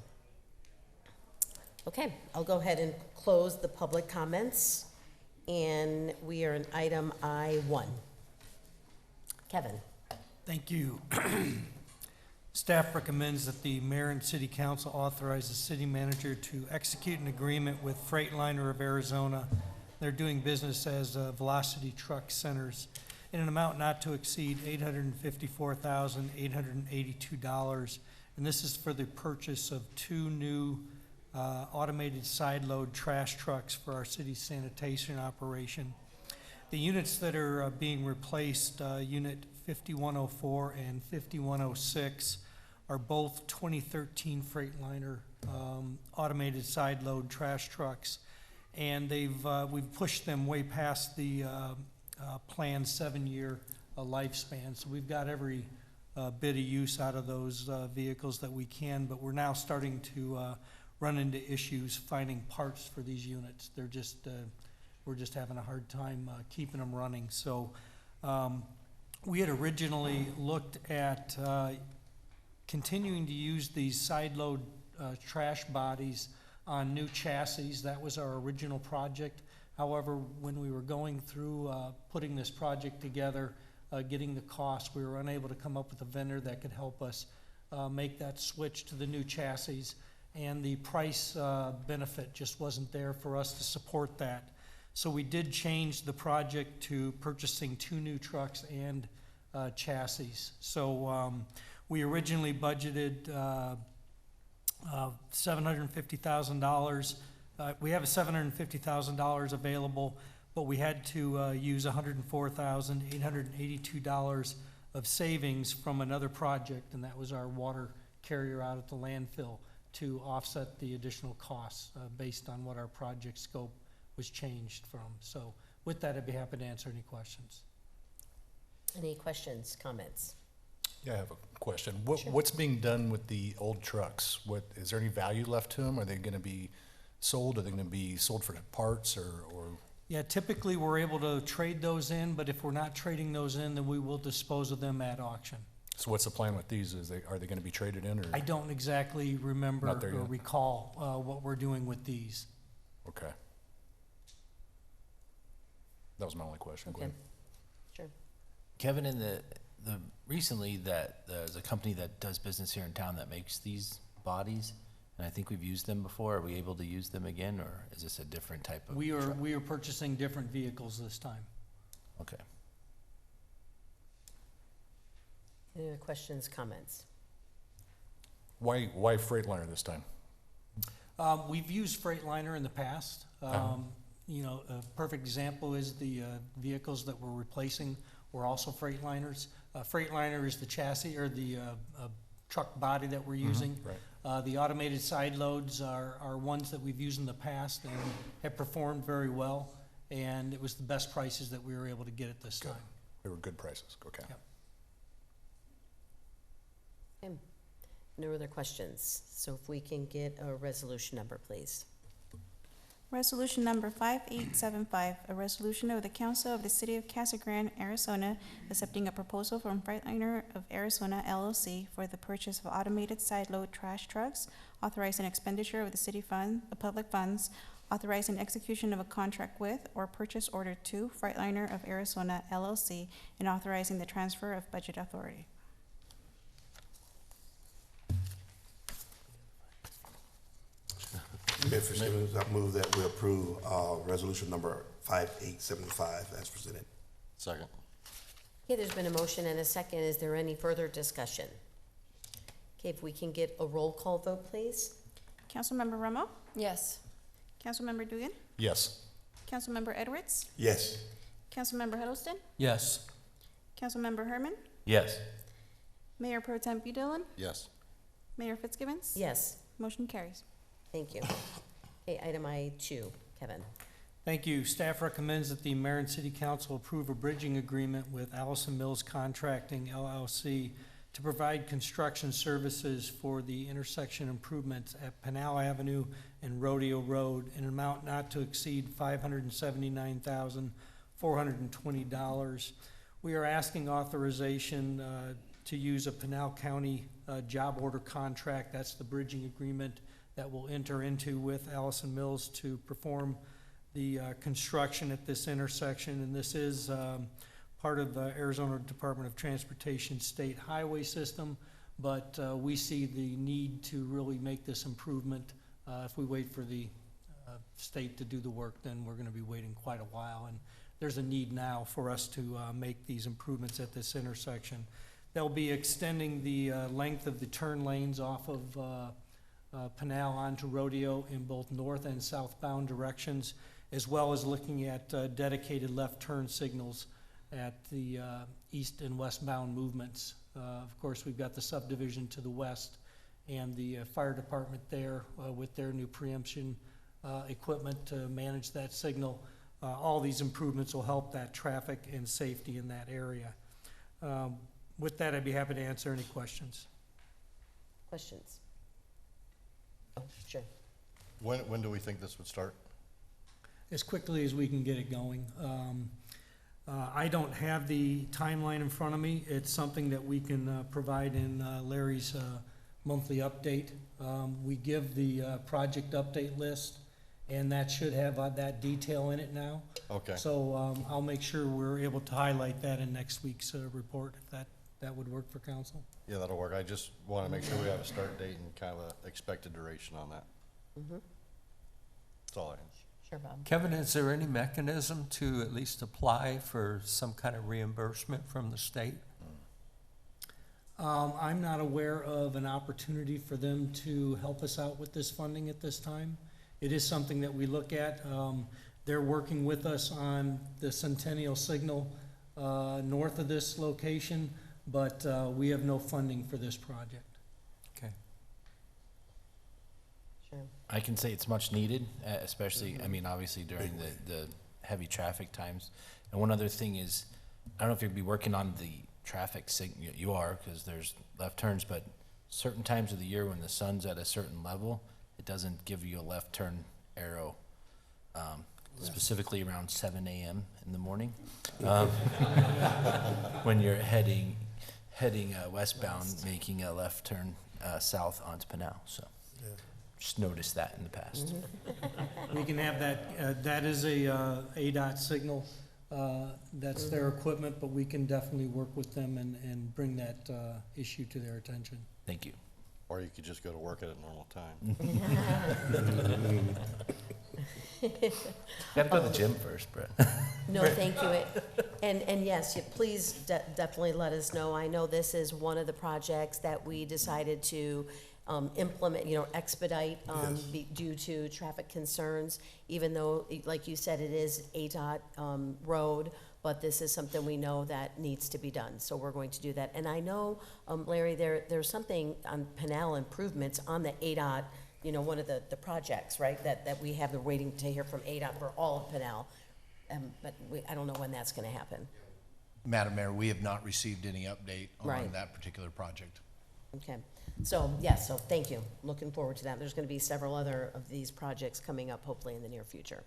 Okay, I'll go ahead and close the public comments, and we are in item I1. Kevin. Thank you. Staff recommends that the mayor and city council authorize the city manager to execute an agreement with Freightliner of Arizona. They're doing business as Velocity Truck Centers in an amount not to exceed $854,882. And this is for the purchase of 2 new automated side load trash trucks for our city's sanitation operation. The units that are being replaced, Unit 5104 and 5106, are both 2013 Freightliner automated side load trash trucks, and we've pushed them way past the planned 7-year lifespan. So we've got every bit of use out of those vehicles that we can, but we're now starting to run into issues finding parts for these units. They're just we're just having a hard time keeping them running. So we had originally looked at continuing to use these side load trash bodies on new chassis. That was our original project. However, when we were going through putting this project together, getting the cost, we were unable to come up with a vendor that could help us make that switch to the new chassis, and the price benefit just wasn't there for us to support that. So we did change the project to purchasing 2 new trucks and chassis. So we originally budgeted $750,000. We have $750,000 available, but we had to use $104,882 of savings from another project, and that was our water carrier out at the landfill, to offset the additional costs based on what our project scope was changed from. So with that, I'd be happy to answer any questions. Any questions, comments? Yeah, I have a question. What's being done with the old trucks? Is there any value left to them? Are they going to be sold? Are they going to be sold for parts or? Yeah, typically we're able to trade those in, but if we're not trading those in, then we will dispose of them at auction. So what's the plan with these? Are they going to be traded in, or? I don't exactly remember or recall what we're doing with these. Okay. That was my only question. Okay. Sure. Kevin, in the recently that there's a company that does business here in town that makes these bodies, and I think we've used them before. Are we able to use them again, or is this a different type of truck? We are purchasing different vehicles this time. Okay. Any other questions, comments? Why Freightliner this time? We've used Freightliner in the past. You know, a perfect example is the vehicles that we're replacing were also Freightliners. Freightliner is the chassis or the truck body that we're using. Right. The automated side loads are ones that we've used in the past and have performed very well, and it was the best prices that we were able to get at this time. They were good prices. Okay. Yep. Okay. No other questions. So if we can get a resolution number, please. Resolution number 5875, a resolution of the Council of the City of Casa Grande, Arizona, accepting a proposal from Freightliner of Arizona LLC for the purchase of automated side-load trash trucks, authorizing expenditure of the city fund, the public funds, authorizing execution of a contract with or purchase order to Freightliner of Arizona LLC, and authorizing the transfer of budget authority. Mayor Fitzgibbons, I move that we approve resolution number 5875 as presented. Second. Okay, there's been a motion and a second. Is there any further discussion? Okay, if we can get a roll call vote, please. Councilmember Ramo? Yes. Councilmember Dugan? Yes. Councilmember Edwards? Yes. Councilmember Huddleston? Yes. Councilmember Herman? Yes. Mayor Pro Tem Dillon? Yes. Mayor Fitzgibbons? Yes. Motion carries. Thank you. Okay, item I2, Kevin. Thank you. Staff recommends that the mayor and city council approve a bridging agreement with Allison Mills Contracting LLC to provide construction services for the intersection improvements at Pinal Avenue and Rodeo Road in an amount not to exceed $579,420. We are asking authorization to use a Pinal County job order contract. That's the bridging agreement that we'll enter into with Allison Mills to perform the construction at this intersection. And this is part of the Arizona Department of Transportation State Highway System, but we see the need to really make this improvement. If we wait for the state to do the work, then we're gonna be waiting quite a while. And there's a need now for us to make these improvements at this intersection. They'll be extending the length of the turn lanes off of Pinal onto Rodeo in both north and southbound directions, as well as looking at dedicated left turn signals at the east and westbound movements. Of course, we've got the subdivision to the west and the fire department there with their new preemption equipment to manage that signal. All these improvements will help that traffic and safety in that area. With that, I'd be happy to answer any questions. Questions? Oh, sure. When do we think this would start? As quickly as we can get it going. I don't have the timeline in front of me. It's something that we can provide in Larry's monthly update. We give the project update list, and that should have that detail in it now. Okay. So I'll make sure we're able to highlight that in next week's report, if that would work for council. Yeah, that'll work. I just want to make sure we have a start date and kind of an expected duration on that. That's all I have. Sure, Bob. Kevin, is there any mechanism to at least apply for some kind of reimbursement from the state? I'm not aware of an opportunity for them to help us out with this funding at this time. It is something that we look at. They're working with us on the Centennial Signal north of this location, but we have no funding for this project. Okay. Sure. I can say it's much needed, especially, I mean, obviously during the heavy traffic times. And one other thing is, I don't know if you'll be working on the traffic signal, you are, because there's left turns, but certain times of the year when the sun's at a certain level, it doesn't give you a left turn arrow, specifically around 7 a.m. in the morning. When you're heading westbound, making a left turn south onto Pinal, so. Just noticed that in the past. We can have that, that is a ADOT signal. That's their equipment, but we can definitely work with them and bring that issue to their attention. Thank you. Or you could just go to work at a normal time. Gotta go to the gym first, Brett. No, thank you. And yes, please definitely let us know. I know this is one of the projects that we decided to implement, expedite due to traffic concerns, even though, like you said, it is ADOT road, but this is something we know that needs to be done, so we're going to do that. And I know, Larry, there's something on Pinal improvements on the ADOT, one of the projects, right, that we have the waiting to hear from ADOT for all of Pinal, but I don't know when that's gonna happen. Madam Mayor, we have not received any update on Right. that particular project. Okay, so, yes, so thank you. Looking forward to that. There's gonna be several other of these projects coming up hopefully in the near future.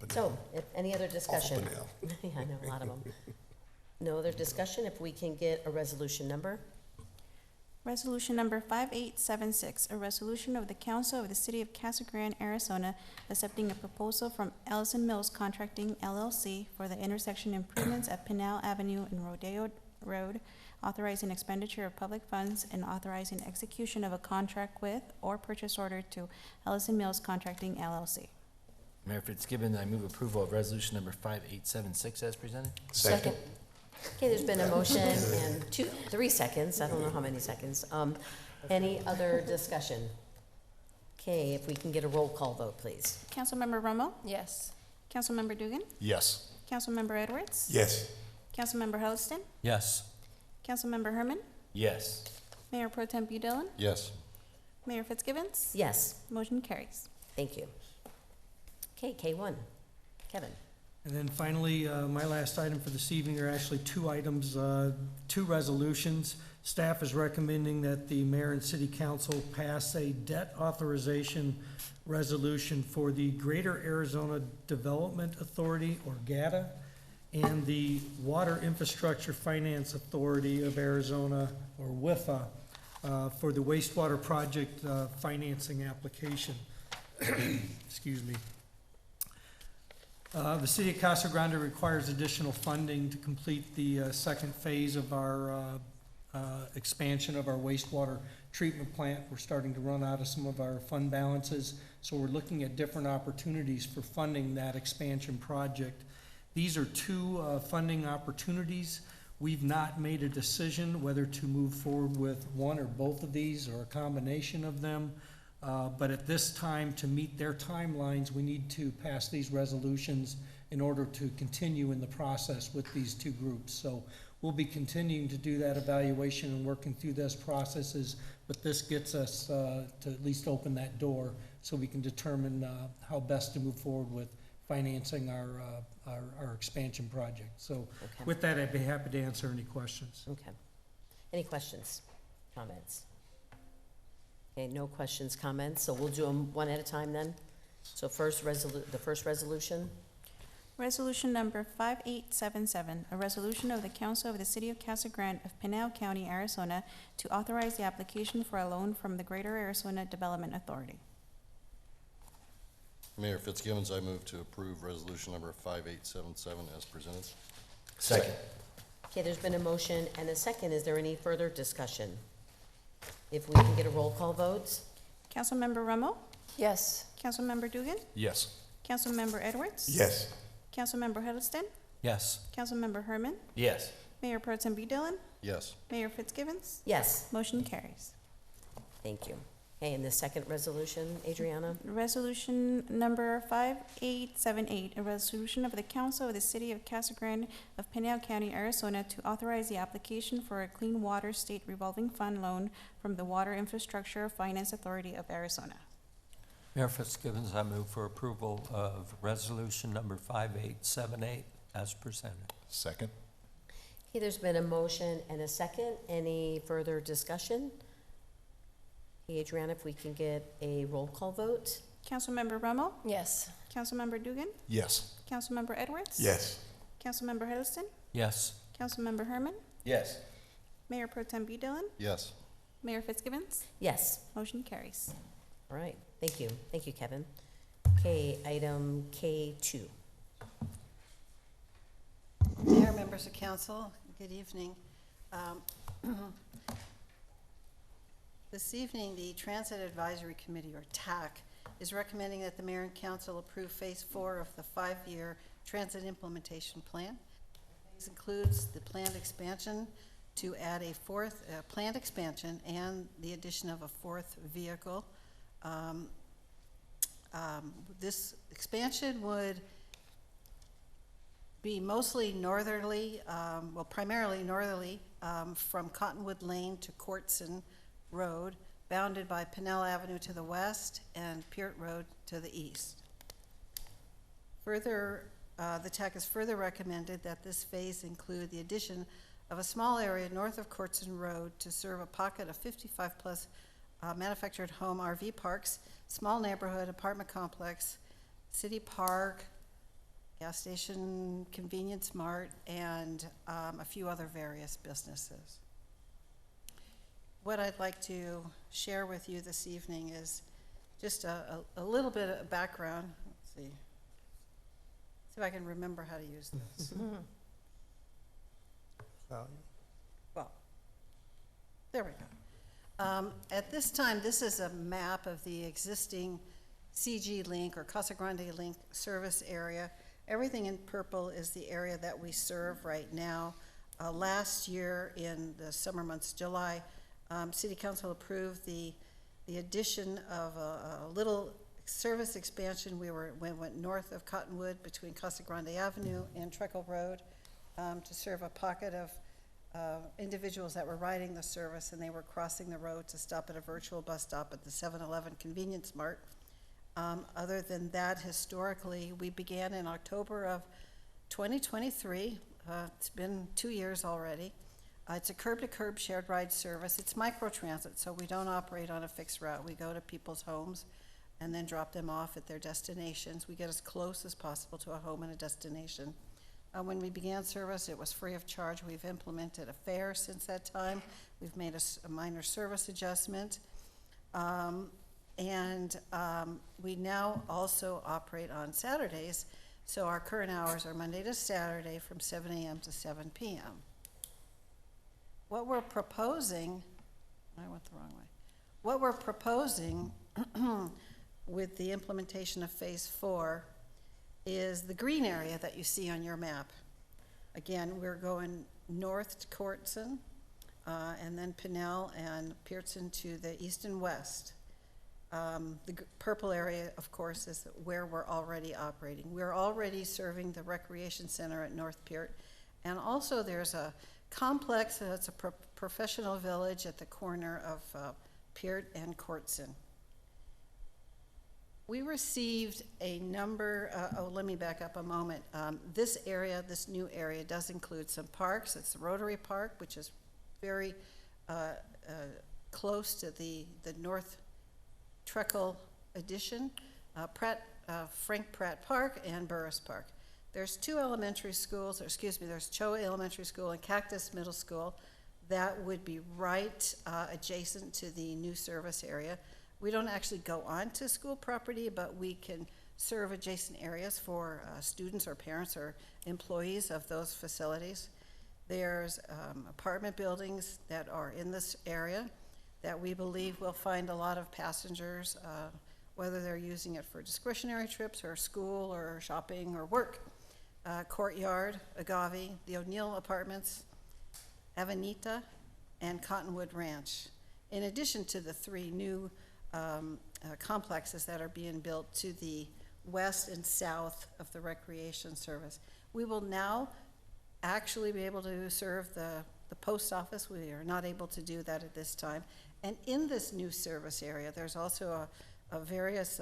So, if any other discussion? Yeah, I know, a lot of them. No other discussion, if we can get a resolution number? Resolution number 5876, a resolution of the Council of the City of Casa Grande, Arizona, accepting a proposal from Ellison Mills Contracting LLC for the intersection improvements at Pinal Avenue and Rodeo Road, authorizing expenditure of public funds and authorizing execution of a contract with or purchase order to Ellison Mills Contracting LLC. Mayor Fitzgibbon, I move approval of resolution number 5876 as presented. Second. Okay, there's been a motion and 3 seconds, I don't know how many seconds. Any other discussion? Okay, if we can get a roll call vote, please. Councilmember Romo? Yes. Councilmember Dugan? Yes. Councilmember Edwards? Yes. Councilmember Huddleston? Yes. Councilmember Herman? Yes. Mayor Pro Tem Dillon? Yes. Mayor Fitzgibbons? Yes, Motion carries. thank you. Okay, K1, Kevin. And then finally, my last item for this evening are actually 2 items, 2 resolutions. Staff is recommending that the mayor and city council pass a debt authorization resolution for the Greater Arizona Development Authority, or GATA, and the Water Infrastructure Finance Authority of Arizona, or WIFA, for the wastewater project financing application. Excuse me. The city of Casa Grande requires additional funding to complete the second phase of our expansion of our wastewater treatment plant. We're starting to run out of some of our fund balances, so we're looking at different opportunities for funding that expansion project. These are 2 funding opportunities. We've not made a decision whether to move forward with one or both of these or a combination of them. But at this time, to meet their timelines, we need to pass these resolutions in order to continue in the process with these 2 groups. So we'll be continuing to do that evaluation and working through those processes, but this gets us to at least open that door so we can determine how best to move forward with financing our expansion project. So Okay. with that, I'd be happy to answer any questions. Okay. Any questions, comments? Okay, no questions, comments, so we'll do them one at a time then. So the first resolution, Resolution number 5877, a resolution of the Council of the City of Casa Grande of Pinal County, Arizona, to authorize the application for a loan from the Greater Arizona Development Authority. Mayor Fitzgibbons, I move to approve resolution number 5877 as presented. Second. okay, there's been a motion and a second, is there any further discussion? If we can get a roll call vote? Councilmember Romo? Yes. Councilmember Dugan? Yes. Councilmember Edwards? Yes. Councilmember Huddleston? Yes. Councilmember Herman? Yes. Mayor Pro Tem Dillon? Yes. Mayor Fitzgibbons? Yes, Motion carries. thank you. Okay, and the second resolution, Adriana? Resolution number 5878, a resolution of the Council of the City of Casa Grande of Pinal County, Arizona, to authorize the application for a Clean Water State Revolving Fund loan from the Water Infrastructure Finance Authority of Arizona. Mayor Fitzgibbons, I move for approval of resolution number 5878 as presented. Second. Okay, there's been a motion and a second, any further discussion? Okay, Adriana, if we can get a roll call vote? Councilmember Romo? Yes. Councilmember Dugan? Yes. Councilmember Edwards? Yes. Councilmember Huddleston? Yes. Councilmember Herman? Yes. Mayor Pro Tem Dillon? Yes. Mayor Fitzgibbons? Yes, Motion carries. all right, thank you, Kevin. Okay, item K2. Mayor, members of council, good evening. This evening, the Transit Advisory Committee, or TAC, is recommending that the mayor and council approve Phase 4 of the 5-year transit implementation plan. This includes the planned expansion to add a fourth, planned expansion and the addition of a 4th vehicle. This expansion would be mostly northerly, well, primarily northerly, from Cottonwood Lane to Courtson Road, bounded by Pinell Avenue to the west and Peart Road to the east. Further, the TAC has further recommended that this phase include the addition of a small area north of Courtson Road to serve a pocket of 55-plus manufactured home RV parks, small neighborhood apartment complex, city park, gas station, convenience mart, and a few other various businesses. What I'd like to share with you this evening is just a little bit of background. Let's see if I can remember how to use this. Well, there we go. At this time, this is a map of the existing CG Link or Casa Grande Link service area. Everything in purple is the area that we serve right now. Last year in the summer months, July, City Council approved the addition of a little service expansion. We went north of Cottonwood between Casa Grande Avenue and Treckle Road to serve a pocket of individuals that were riding the service, and they were crossing the road to stop at a virtual bus stop at the 7-Eleven Convenience Mart. Other than that, historically, we began in October of 2023. It's been 2 years already. It's a curb-to-curb shared ride service. It's microtransit, so we don't operate on a fixed route. We go to people's homes and then drop them off at their destinations. We get as close as possible to a home and a destination. When we began service, it was free of charge. We've implemented a fare since that time. We've made a minor service adjustment. We now also operate on Saturdays, so our current hours are Monday to Saturday from 7 a.m. to 7 p.m. What we're proposing, I went the wrong way. What we're proposing with the implementation of Phase 4 is the green area that you see on your map. Again, we're going north to Courtson, and then Pinnell and Pearson to the east and west. The purple area, of course, is where we're already operating. We're already serving the recreation center at North Peart, and also there's a complex, it's a professional village at the corner of Peart and Courtson. We received a number, let me back up a moment. This area, this new area, does include some parks. It's the Rotary Park, which is very close to the North Treckle addition, Frank Pratt Park and Burris Park. There's two elementary schools, there's Cho Elementary School and Cactus Middle School that would be right adjacent to the new service area. We don't actually go onto school property, but we can serve adjacent areas for students or parents or employees of those facilities. There's apartment buildings that are in this area that we believe will find a lot of passengers, whether they're using it for discretionary trips or school or shopping or work. Courtyard, Agave, the O'Neill Apartments, Avenita, and Cottonwood Ranch, in addition to the three new complexes that are being built to the west and south of the recreation service. We will now actually be able to serve the post office. We are not able to do that at this time. And in this new service area, there's also a various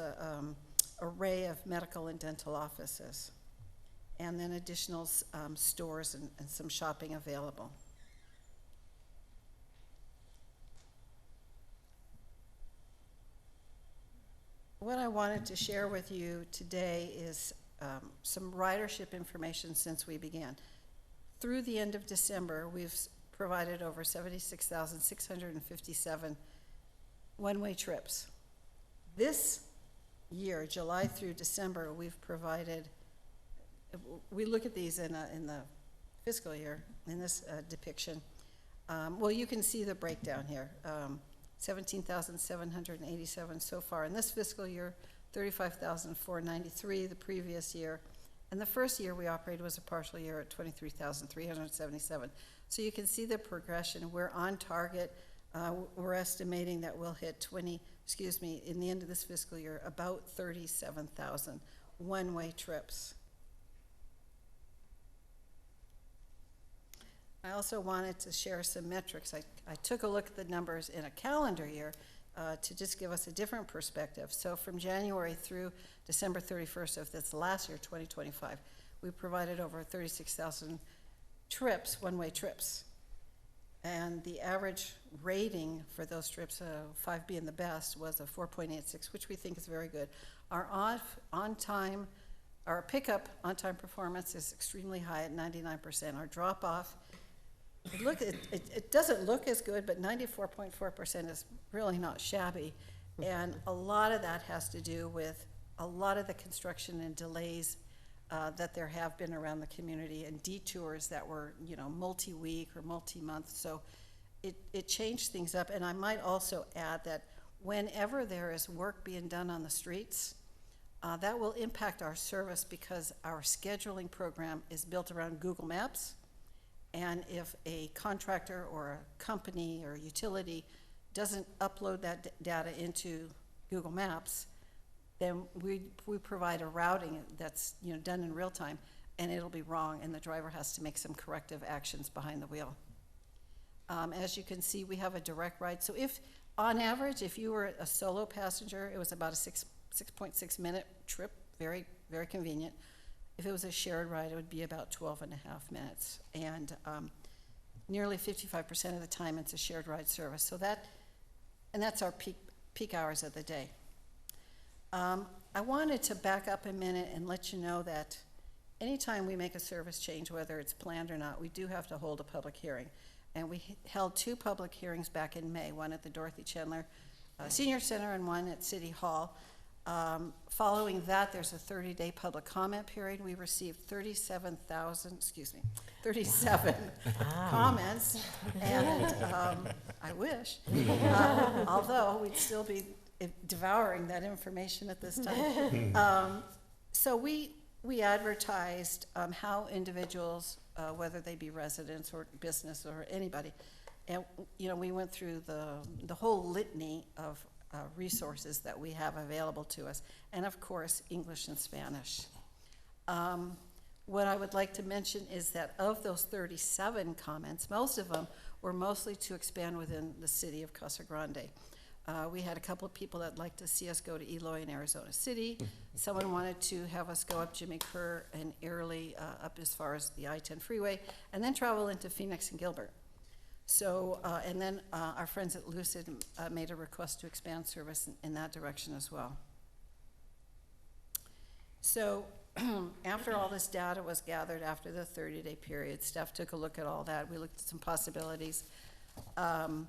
array of medical and dental offices, and then additional stores and some shopping available. What I wanted to share with you today is some ridership information since we began. Through the end of December, we've provided over 76,657 one-way trips. This year, July through December, we've provided, we look at these in the fiscal year, in this depiction. Well, you can see the breakdown here. 17,787 so far in this fiscal year, 35,493 the previous year, and the first year we operated was a partial year at 23,377. So you can see the progression. We're on target. We're estimating that we'll hit in the end of this fiscal year, about 37,000 one-way trips. I also wanted to share some metrics. I took a look at the numbers in a calendar year to just give us a different perspective. So from January through December 31st of this last year, 2025, we provided over 36,000 trips, one-way trips. And the average rating for those strips, 5 being the best, was a 4.86, which we think is very good. Our our pickup on-time performance is extremely high at 99%. Our drop-off, it doesn't look as good, but 94.4% is really not shabby. And a lot of that has to do with a lot of the construction and delays that there have been around the community, and detours that were, multi-week or multi-month. So it changed things up. And I might also add that whenever there is work being done on the streets, that will impact our service, because our scheduling program is built around Google Maps. And if a contractor or a company or utility doesn't upload that data into Google Maps, then we provide a routing that's done in real time, and it'll be wrong, and the driver has to make some corrective actions behind the wheel. As you can see, we have a direct ride. So if, on average, if you were a solo passenger, it was about a 6.6 minute trip, very, very convenient. If it was a shared ride, it would be about 12.5 minutes. And nearly 55% of the time, it's a shared ride service. So that's our peak hours of the day. I wanted to back up a minute and let you know that anytime we make a service change, whether it's planned or not, we do have to hold a public hearing. And we held 2 public hearings back in May, one at the Dorothy Chandler Senior Center and one at City Hall. Following that, there's a 30-day public comment period. We received 37 comments, and I wish, although we'd still be devouring that information at this time. So we advertised how individuals, whether they be residents or business or anybody, and we went through the whole litany of resources that we have available to us, and of course English and Spanish. What I would like to mention is that of those 37 comments, most of them were mostly to expand within the city of Casa Grande. We had a couple of people that liked to see us go to Eloy in Arizona City. Someone wanted to have us go up Jimmy Kerr and Airlie up as far as the I-10 freeway, and then travel into Phoenix and Gilbert. So, and then our friends at Lucid made a request to expand service in that direction as well. So after all this data was gathered after the 30-day period, staff took a look at all that. We looked at some possibilities. And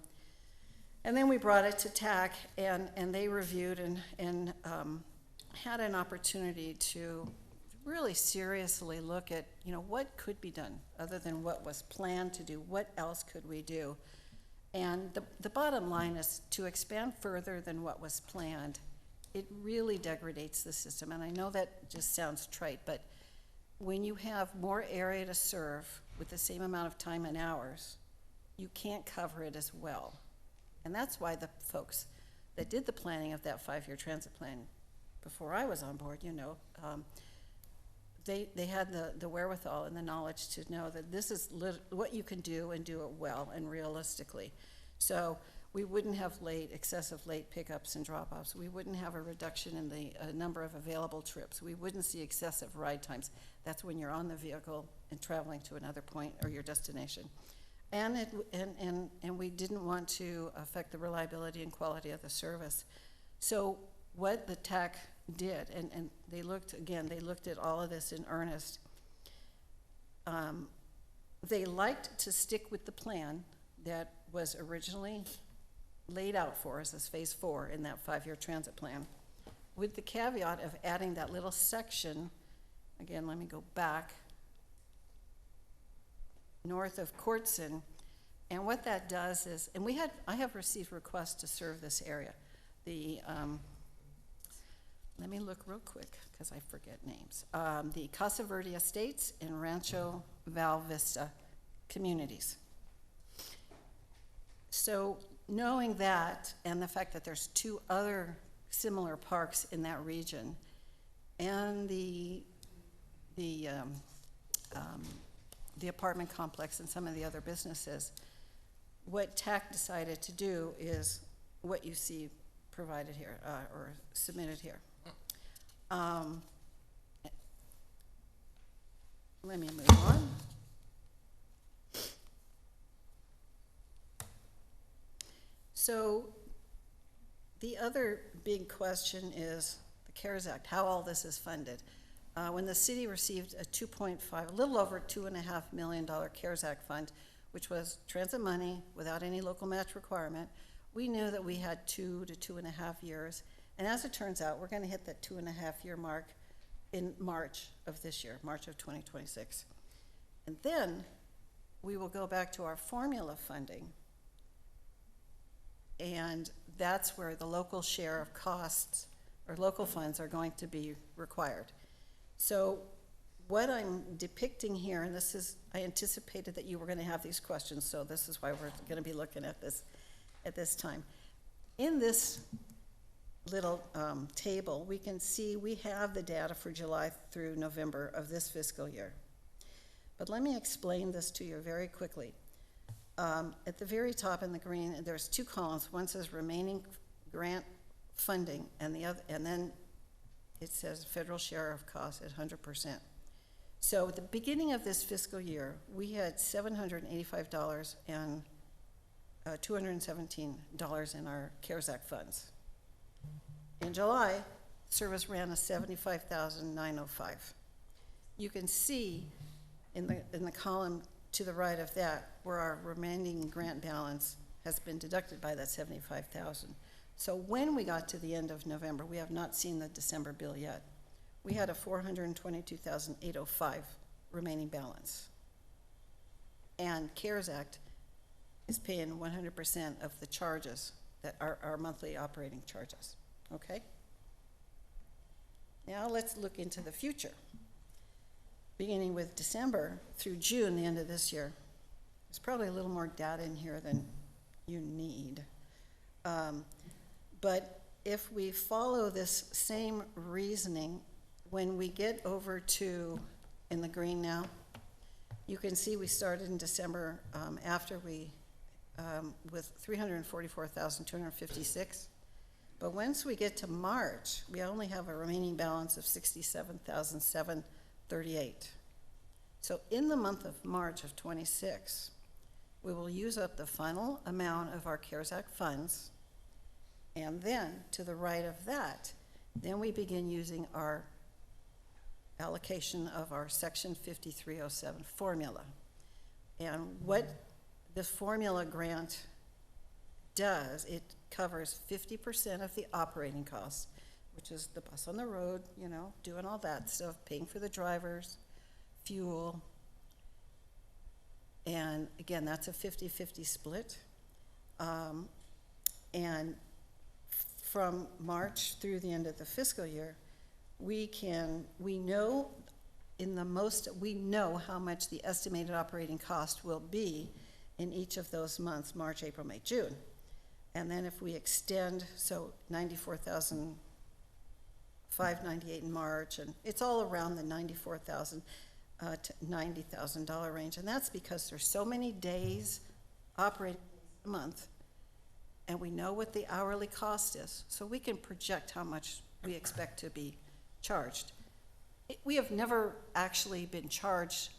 then we brought it to TAC, and they reviewed and had an opportunity to really seriously look at, what could be done other than what was planned to do. What else could we do? And the bottom line is, to expand further than what was planned, it really degrades the system. And I know that just sounds trite, but when you have more area to serve with the same amount of time and hours, you can't cover it as well. And that's why the folks that did the planning of that 5-year transit plan before I was on board, they had the wherewithal and the knowledge to know that this is what you can do, and do it well and realistically. So we wouldn't have excessive late pickups and drop-offs. We wouldn't have a reduction in the number of available trips. We wouldn't see excessive ride times. That's when you're on the vehicle and traveling to another point or your destination. And we didn't want to affect the reliability and quality of the service. So what the TAC did, and they looked at all of this in earnest. They liked to stick with the plan that was originally laid out for us as phase 4 in that 5-year transit plan, with the caveat of adding that little section, again, let me go back, north of Courtson. And what that does is, and I have received requests to serve this area. Let me look real quick, because I forget names. The Casa Verde Estates and Rancho Val Vista communities. So knowing that, and the fact that there's 2 other similar parks in that region, and the apartment complex and some of the other businesses, what TAC decided to do is what you see provided here, or submitted here. Let me move on. So the other big question is the CARES Act, how all this is funded. When the city received a little over $2.5 million CARES Act fund, which was transit money without any local match requirement, we knew that we had 2 to 2.5 years. And as it turns out, we're going to hit that 2.5-year mark in March of this year, March of 2026. And then we will go back to our formula funding. And that's where the local share of costs or local funds are going to be required. So what I'm depicting here, and this is, I anticipated that you were going to have these questions, so this is why we're going to be looking at this time. In this little table, we can see we have the data for July through November of this fiscal year. But let me explain this to you very quickly. At the very top in the green, there's 2 columns. One says remaining grant funding, and then it says federal share of costs at 100%. So at the beginning of this fiscal year, we had $785 and $217 in our CARES Act funds. In July, service ran a $75,905. You can see in the column to the right of that where our remaining grant balance has been deducted by that $75,000. So when we got to the end of November, we have not seen the December bill yet. We had a $422,805 remaining balance. And CARES Act is paying 100% of the charges that are our monthly operating charges, okay? Now let's look into the future. Beginning with December through June, the end of this year, there's probably a little more data in here than you need. But if we follow this same reasoning, when we get over to, in the green now, you can see we started in December after we, with 344,256. But once we get to March, we only have a remaining balance of 67,738. So in the month of March of 26, we will use up the final amount of our CARES Act funds. And then to the right of that, then we begin using our allocation of our Section 5307 formula. And what the formula grant does, it covers 50% of the operating costs, which is the bus on the road, you know, doing all that stuff, paying for the drivers, fuel. And again, that's a 50-50 split. And from March through the end of the fiscal year, we know how much the estimated operating cost will be in each of those months, March, April, May, June. And then if we extend, so 94,598 in March, and it's all around the $94,000 to $90,000 range. And that's because there's so many days operating a month, and we know what the hourly cost is, so we can project how much we expect to be charged. We have never actually been charged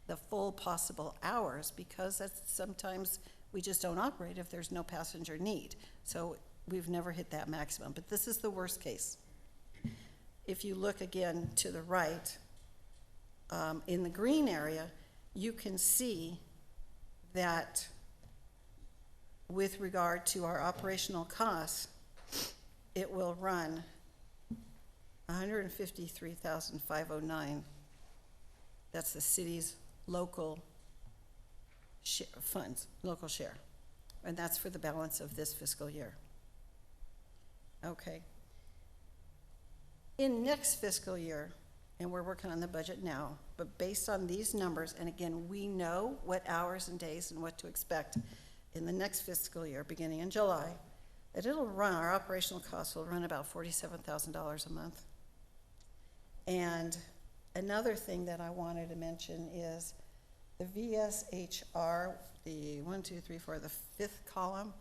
the full possible hours because that's sometimes we just don't operate if there's no passenger need. So we've never hit that maximum, but this is the worst case. If you look again to the right, in the green area, you can see that with regard to our operational costs, it will run $153,509. That's the city's local funds, local share. And that's for the balance of this fiscal year. Okay. In next fiscal year, and we're working on the budget now, but based on these numbers, and again, we know what hours and days and what to expect in the next fiscal year, beginning in July, that it'll run, our operational costs will run about $47,000 a month. And another thing that I wanted to mention is the VSHR, the 1, 2, 3, 4, the fifth column,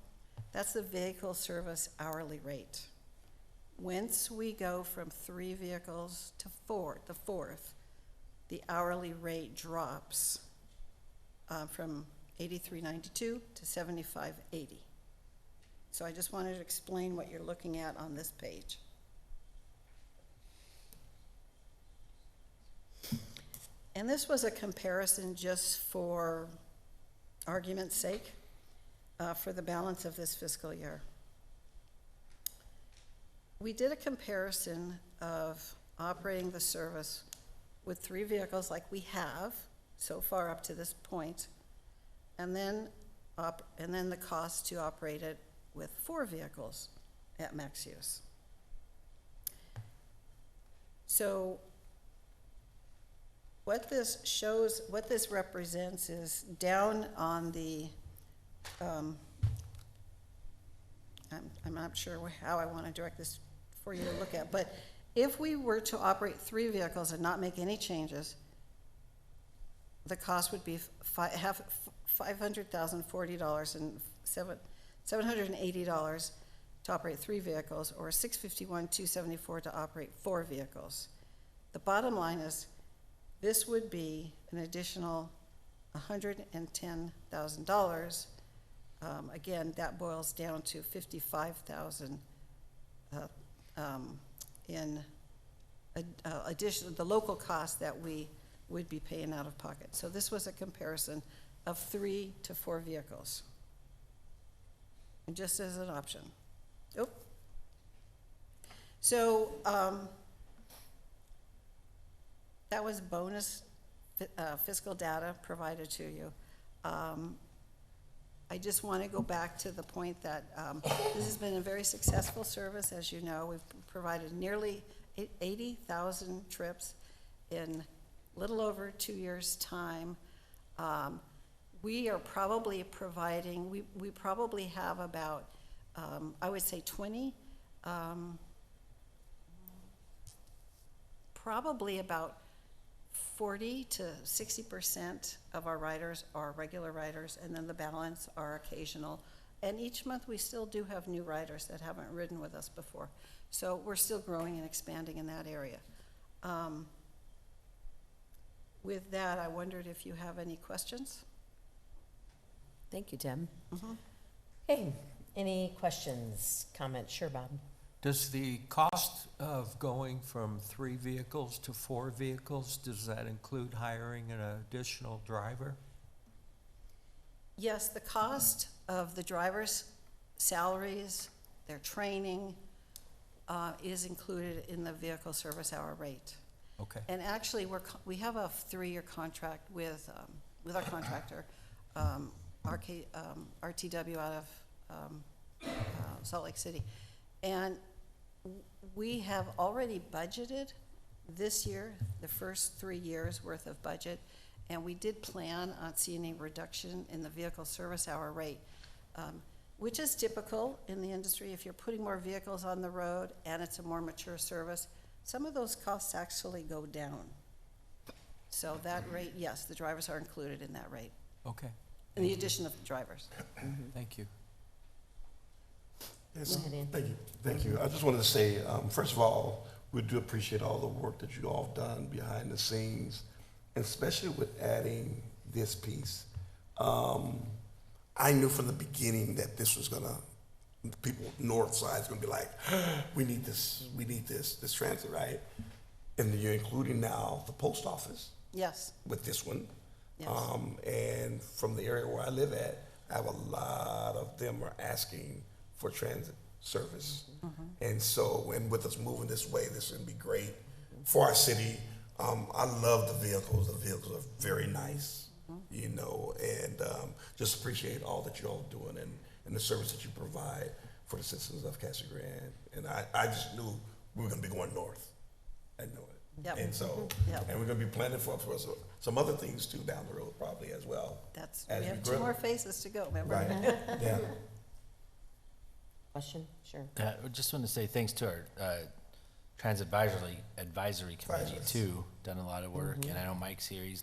that's the vehicle service hourly rate. Once we go from 3 vehicles to 4, the fourth, the hourly rate drops from $83.92 to $75.80. So I just wanted to explain what you're looking at on this page. And this was a comparison just for argument's sake, for the balance of this fiscal year. We did a comparison of operating the service with 3 vehicles like we have so far up to this point, and then the cost to operate it with 4 vehicles at max use. So what this shows, what this represents is down on the, I'm not sure how I want to direct this for you to look at, but if we were to operate 3 vehicles and not make any changes, the cost would be $500,040 and $780 to operate 3 vehicles, or $651,274 to operate 4 vehicles. The bottom line is, this would be an additional $110,000. Again, that boils down to $55,000 in addition, the local cost that we would be paying out of pocket. So this was a comparison of 3 to 4 vehicles. And just as an option. Oh. So that was bonus fiscal data provided to you. I just want to go back to the point that this has been a very successful service. As you know, we've provided nearly 80,000 trips in little over 2 years' time. We are probably providing, we probably have about, I would say 20, probably about 40 to 60% of our riders are regular riders, and then the balance are occasional. And each month we still do have new riders that haven't ridden with us before. So we're still growing and expanding in that area. With that, I wondered if you have any questions? Thank you, Deb. Okay, any questions, comments? Sure, Bob. Does the cost of going from 3 vehicles to 4 vehicles, does that include hiring an additional driver? Yes, the cost of the drivers' salaries, their training, is included in the vehicle service hour rate. Okay. And actually, we have a 3-year contract with our contractor, RTW out of Salt Lake City. And we have already budgeted this year, the first 3 years worth of budget, and we did plan on seeing a reduction in the vehicle service hour rate, which is typical in the industry. If you're putting more vehicles on the road and it's a more mature service, some of those costs actually go down. So that rate, yes, the drivers are included in that rate. Okay. In the addition of the drivers. Thank you. Yes, Go ahead, Ian. thank you. Thank you. I just wanted to say, first of all, we do appreciate all the work that you all have done behind the scenes, and especially with adding this piece. I knew from the beginning that this was gonna, people north side is gonna be like, we need this transit, right? And you're including now the post office. Yes. With this one. Yes. And from the area where I live at, I have a lot of them are asking for transit service. And so, and with us moving this way, this is gonna be great for our city. I love the vehicles. The vehicles are very nice, you know, and just appreciate all that you're all doing and the service that you provide for the citizens of Casa Grande. And I just knew we were gonna be going north. I knew it. Yep. And so, Yep. and we're gonna be planning for some other things too down the road probably as well. We have 2 more phases to go, remember? Right, yeah. Question? Sure. I just want to say thanks to our Transit Advisory Committee too, done a lot of work, and I know Mike's here, he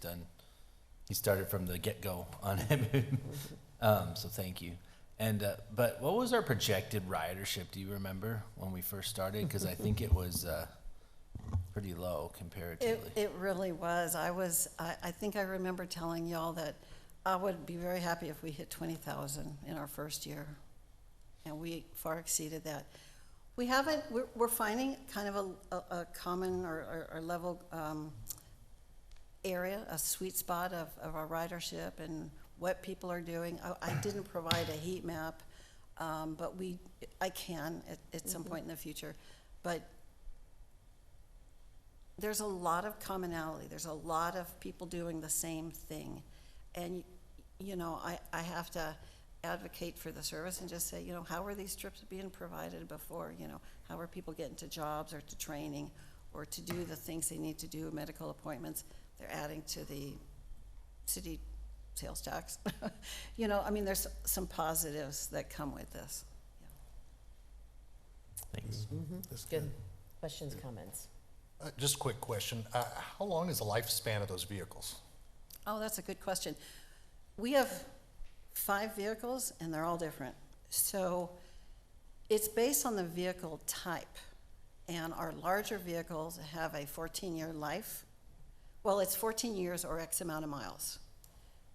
started from the get-go on him. So thank you. And, but what was our projected ridership, do you remember, when we first started? Because I think it was pretty low comparatively. It really was. I think I remember telling y'all that I would be very happy if we hit 20,000 in our first year. and we far exceeded that. We haven't, we're finding kind of a common or level area, a sweet spot of our ridership and what people are doing. I didn't provide a heat map, but I can at some point in the future. But there's a lot of commonality. There's a lot of people doing the same thing. And, you know, I have to advocate for the service and just say, you know, how are these trips being provided before? You know, how are people getting to jobs or to training or to do the things they need to do, medical appointments? They're adding to the city sales tax. You know, I mean, there's some positives that come with this. Thanks. That's good. Questions, comments? Just a quick question. How long is the lifespan of those vehicles? Oh, that's a good question. We have 5 vehicles, and they're all different. So it's based on the vehicle type. And our larger vehicles have a 14-year life. Well, it's 14 years or X amount of miles.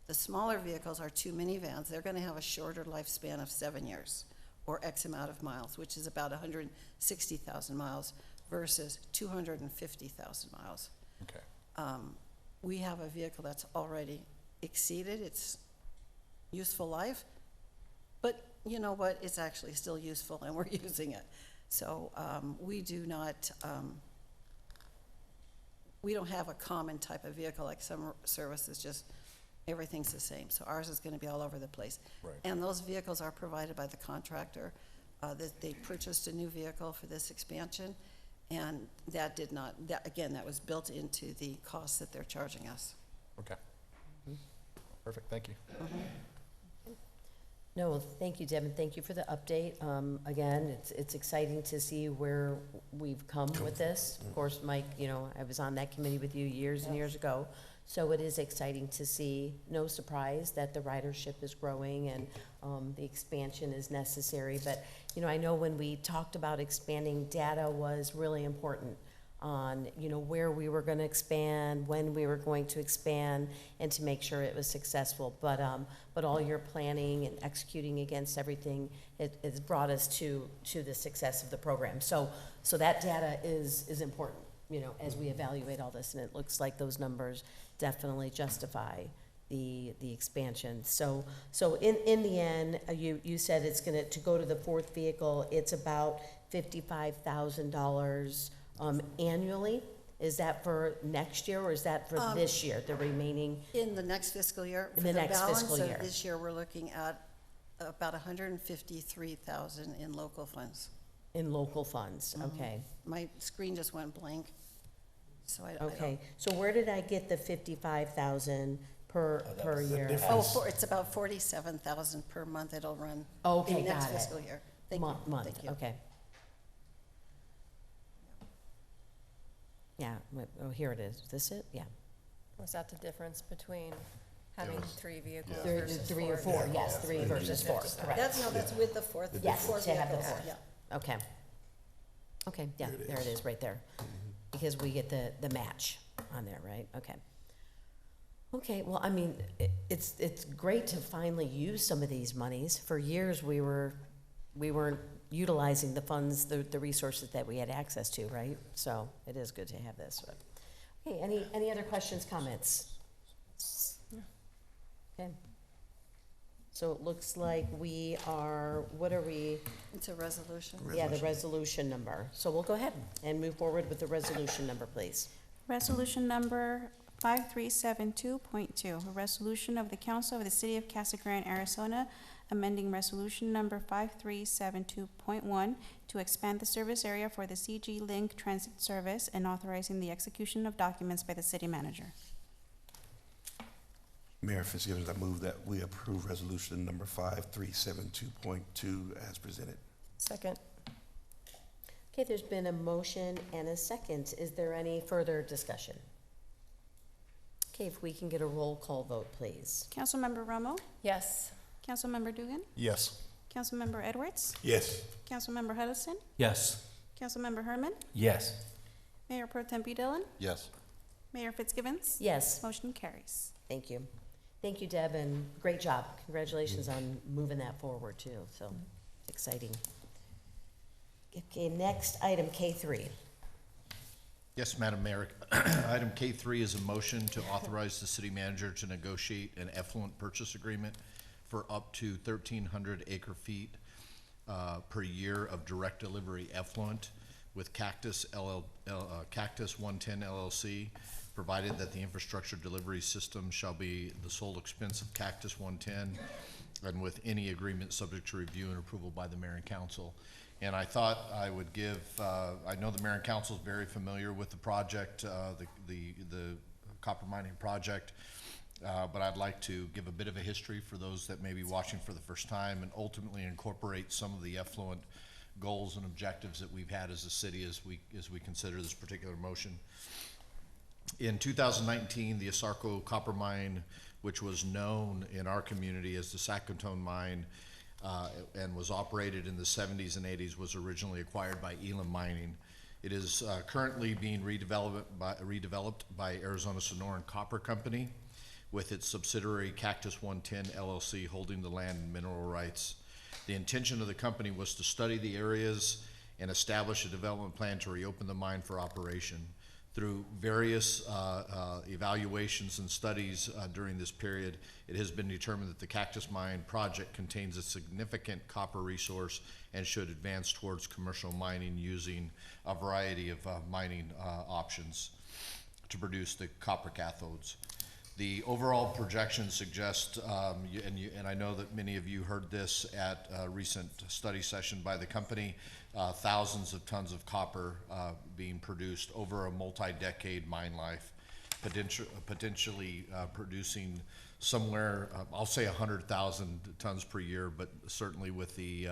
The smaller vehicles are 2 minivans. They're going to have a shorter lifespan of 7 years or X amount of miles, which is about 160,000 miles versus 250,000 miles. Okay. We have a vehicle that's already exceeded its useful life, but you know what? It's actually still useful, and we're using it. So we do not, we don't have a common type of vehicle like some services, just everything's the same. So ours is going to be all over the place. Right. And those vehicles are provided by the contractor. They purchased a new vehicle for this expansion, and that did not, again, that was built into the cost that they're charging us. Okay. Perfect, thank you. No, thank you, Deb, and thank you for the update. Again, it's exciting to see where we've come with this. Of course, Mike, you know, I was on that committee with you years and years ago, so it is exciting to see. No surprise that the ridership is growing and the expansion is necessary. But, you know, I know when we talked about expanding, data was really important on, you know, where we were going to expand, when we were going to expand, and to make sure it was successful. But all your planning and executing against everything, it has brought us to the success of the program. So that data is important, you know, as we evaluate all this, and it looks like those numbers definitely justify the expansion. So in the end, you said it's going to go to the 4th vehicle. It's about $55,000 annually. Is that for next year, or is that for this year, the remaining? In the next fiscal year. In the next fiscal For the year. balance of this year, we're looking at about $153,000 in local funds. In local funds, okay. My screen just went blank, so I don't. Okay, so where did I get the 55,000 per year? It's about 47,000 per month it'll run. Okay, in next got it. fiscal year. Thank you. Month, Thank you. okay. Yeah, here it is. Is this it? Yeah. Was that the difference between having 3 vehicles Three- versus 3 or 4, yes, 3 versus 4, correct. That's with the 4th. Yes, fourth to have the vehicle, 4th. yeah. Okay. Okay, yeah, there it is, right there. Because we get the match on there, right? Okay. Okay, well, I mean, it's great to finally use some of these monies. For years, we weren't utilizing the funds, the resources that we had access to, right? So it is good to have this. But, okay, any other questions, comments? Okay. So it looks like we are, what are we? It's a resolution. Yeah, the resolution number. So we'll go ahead and move forward with the resolution number, please. Resolution number 5372.2, a resolution of the Council of the City of Casa Grande, Arizona, amending resolution number 5372.1 to expand the service area for the CG Link Transit Service and authorizing the execution of documents by the city manager. Mayor Fitzgibbons, I move that we approve resolution number 5372.2 as presented. Second. Okay, there's been a motion and a second. Is there any further discussion? Okay, if we can get a roll call vote, please. Councilmember Romo? Yes. Councilmember Dugan? Yes. Councilmember Edwards? Yes. Councilmember Huddleston? Yes. Councilmember Herman? Yes. Mayor Pro Tem Dillon? Yes. Mayor Fitzgibbons? Yes. Motion carries. Thank you. Thank you, Deb, and great job. Congratulations on moving that forward, too. So, exciting. Okay, next item, K3. Yes, Madam Mayor. Item K3 is a motion to authorize the city manager to negotiate an effluent purchase agreement for up to 1,300 acre feet per year of direct delivery effluent with Cactus 110 LLC, provided that the infrastructure delivery system shall be the sole expense of Cactus 110, and with any agreement subject to review and approval by the mayor and council. And I thought I would give, I know the mayor and council is very familiar with the project, the copper mining project, but I'd like to give a bit of a history for those that may be watching for the first time, and ultimately incorporate some of the effluent goals and objectives that we've had as a city as we consider this particular motion. In 2019, the Asarco copper mine, which was known in our community as the Sackatone mine, and was operated in the 70s and 80s, was originally acquired by Elam Mining. It is currently being redeveloped by Arizona Sonoran Copper Company, with its subsidiary Cactus 110 LLC holding the land and mineral rights. The intention of the company was to study the areas and establish a development plan to reopen the mine for operation. Through various evaluations and studies during this period, it has been determined that the Cactus Mine project contains a significant copper resource and should advance towards commercial mining using a variety of mining options to produce the copper cathodes. The overall projections suggest, and I know that many of you heard this at a recent study session by the company, thousands of tons of copper being produced over a multi-decade mine life, potentially producing somewhere, I'll say 100,000 tons per year, but certainly with the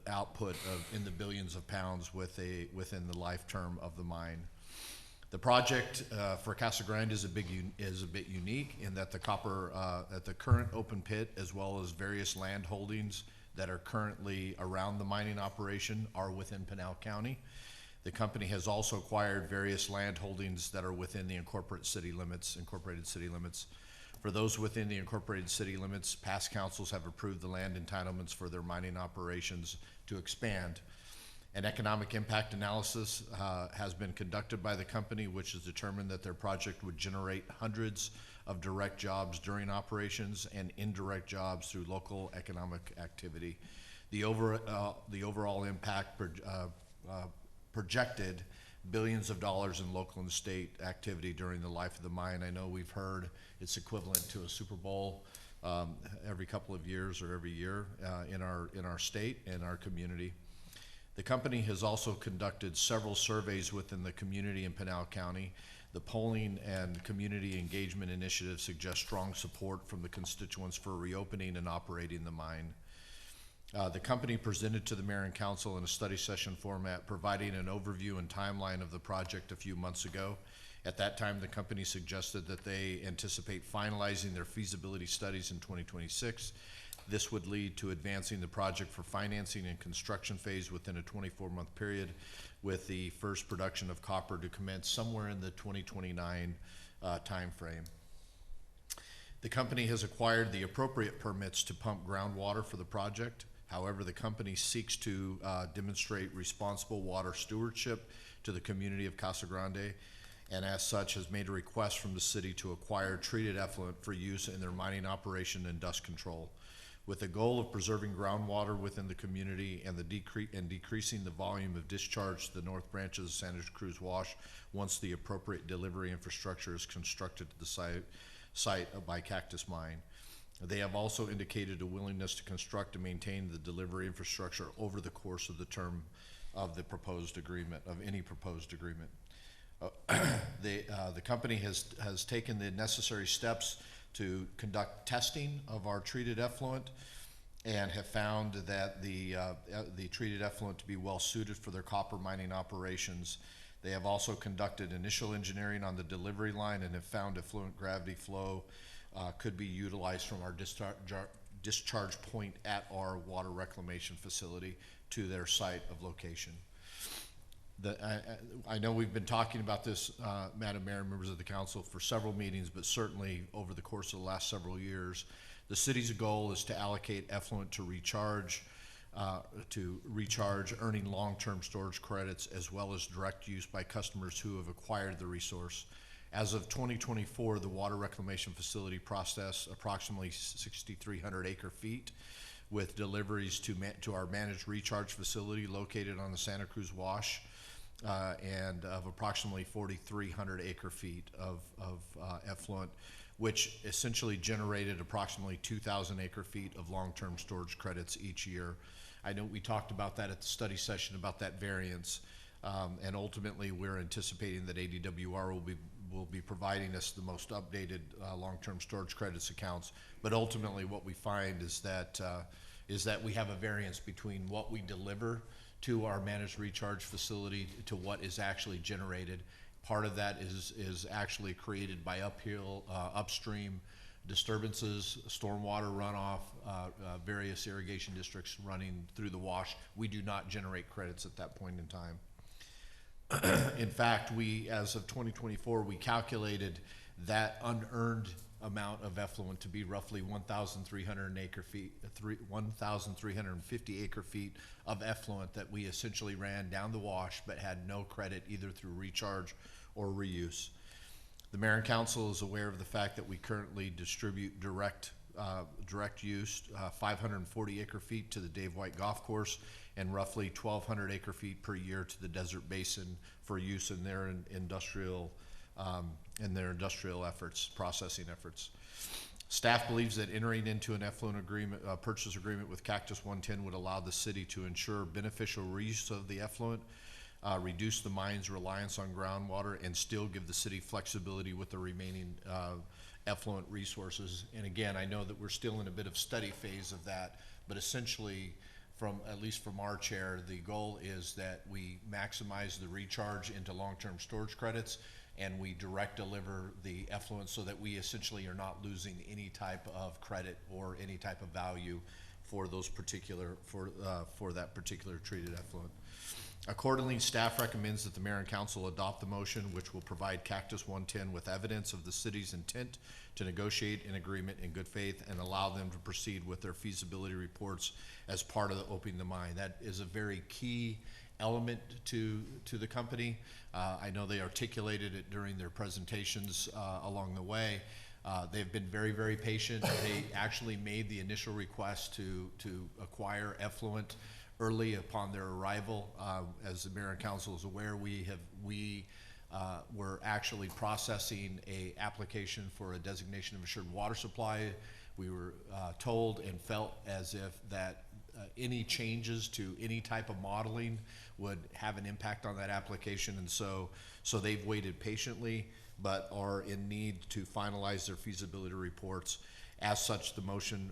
output of in the billions of pounds within the life term of the mine. The project for Casa Grande is a bit unique in that the copper at the current open pit, as well as various land holdings that are currently around the mining operation, are within Pinal County. The company has also acquired various land holdings that are within the incorporated city limits. For those within the incorporated city limits, past councils have approved the land entitlements for their mining operations to expand. An economic impact analysis has been conducted by the company, which has determined that their project would generate hundreds of direct jobs during operations and indirect jobs through local economic activity. The overall impact projected billions of dollars in local and state activity during the life of the mine. I know we've heard it's equivalent to a Super Bowl every couple of years or every year in our state and our community. The company has also conducted several surveys within the community in Pinal County. The polling and community engagement initiatives suggest strong support from the constituents for reopening and operating the mine. The company presented to the mayor and council in a study session format, providing an overview and timeline of the project a few months ago. At that time, the company suggested that they anticipate finalizing their feasibility studies in 2026. This would lead to advancing the project for financing and construction phase within a 24-month period, with the first production of copper to commence somewhere in the 2029 timeframe. The company has acquired the appropriate permits to pump groundwater for the project. However, the company seeks to demonstrate responsible water stewardship to the community of Casa Grande, and as such has made a request from the city to acquire treated effluent for use in their mining operation and dust control. With the goal of preserving groundwater within the community and decreasing the volume of discharge to the north branches of Santa Cruz Wash once the appropriate delivery infrastructure is constructed to the site by Cactus Mine. They have also indicated a willingness to construct and maintain the delivery infrastructure over the course of the term of the proposed agreement, of any proposed agreement. The company has taken the necessary steps to conduct testing of our treated effluent and have found that the treated effluent to be well suited for their copper mining operations. They have also conducted initial engineering on the delivery line and have found effluent gravity flow could be utilized from our discharge point at our water reclamation facility to their site of location. I know we've been talking about this, Madam Mayor and members of the council, for several meetings, but certainly over the course of the last several years. The city's goal is to allocate effluent to recharge to recharge, earning long-term storage credits, as well as direct use by customers who have acquired the resource. As of 2024, the water reclamation facility processed approximately 6,300 acre feet, with deliveries to our managed recharge facility located on the Santa Cruz Wash, and of approximately 4,300 acre feet of effluent, which essentially generated approximately 2,000 acre feet of long-term storage credits each year. I know we talked about that at the study session about that variance, and ultimately we're anticipating that ADWR will be providing us the most updated long-term storage credits accounts. But ultimately, what we find is that we have a variance between what we deliver to our managed recharge facility to what is actually generated. Part of that is actually created by upstream disturbances, stormwater runoff, various irrigation districts running through the wash. We do not generate credits at that point in time. In fact, as of 2024, we calculated that unearned amount of effluent to be roughly 1,350 acre feet of effluent that we essentially ran down the wash but had no credit either through recharge or reuse. The Mayor and Council is aware of the fact that we currently distribute direct use 540 acre feet to the Dave White Golf Course and roughly 1,200 acre feet per year to the Desert Basin for use in their industrial efforts, processing efforts. Staff believes that entering into an effluent purchase agreement with Cactus 110 would allow the city to ensure beneficial reuse of the effluent, reduce the mine's reliance on groundwater, and still give the city flexibility with the remaining effluent resources. And again, I know that we're still in a bit of study phase of that, but essentially, at least from our chair, the goal is that we maximize the recharge into long-term storage credits, and we direct deliver the effluent so that we essentially are not losing any type of credit or any type of value for those particular, for that particular treated effluent. Accordingly, staff recommends that the Mayor and Council adopt the motion, which will provide Cactus 110 with evidence of the city's intent to negotiate an agreement in good faith and allow them to proceed with their feasibility reports as part of the opening the mine. That is a very key element to the company. I know they articulated it during their presentations along the way. They've been very, very patient. They actually made the initial request to acquire effluent early upon their arrival. As the Mayor and Council is aware, we were actually processing a application for a designation of assured water supply. We were told and felt as if that any changes to any type of modeling would have an impact on that application, and so they've waited patiently, but are in need to finalize their feasibility reports. As such, the motion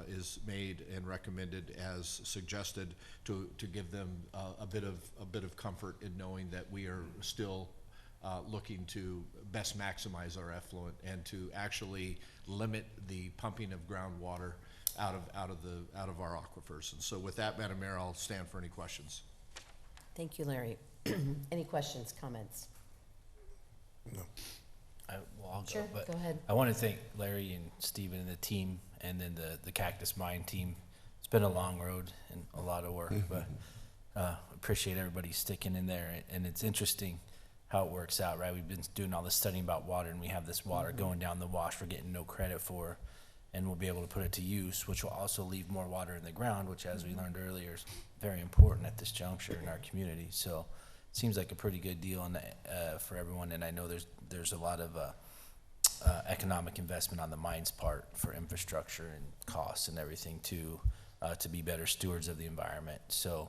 is made and recommended as suggested to give them a bit of comfort in knowing that we are still looking to best maximize our effluent and to actually limit the pumping of groundwater out of our aquifers. And so, with that, Madam Mayor, I'll stand for any questions. Thank you, Larry. Any questions, comments? No. I'll go. Sure, But go ahead. I want to thank Larry and Stephen and the team, and then the Cactus Mine team. It's been a long road and a lot of work, but appreciate everybody sticking in there. And it's interesting how it works out, right? We've been doing all this studying about water, and we have this water going down the wash we're getting no credit for, and we'll be able to put it to use, which will also leave more water in the ground, which, as we learned earlier, is very important at this juncture in our community. So it seems like a pretty good deal for everyone, and I know there's a lot of economic investment on the mine's part for infrastructure and costs and everything to be better stewards of the environment. So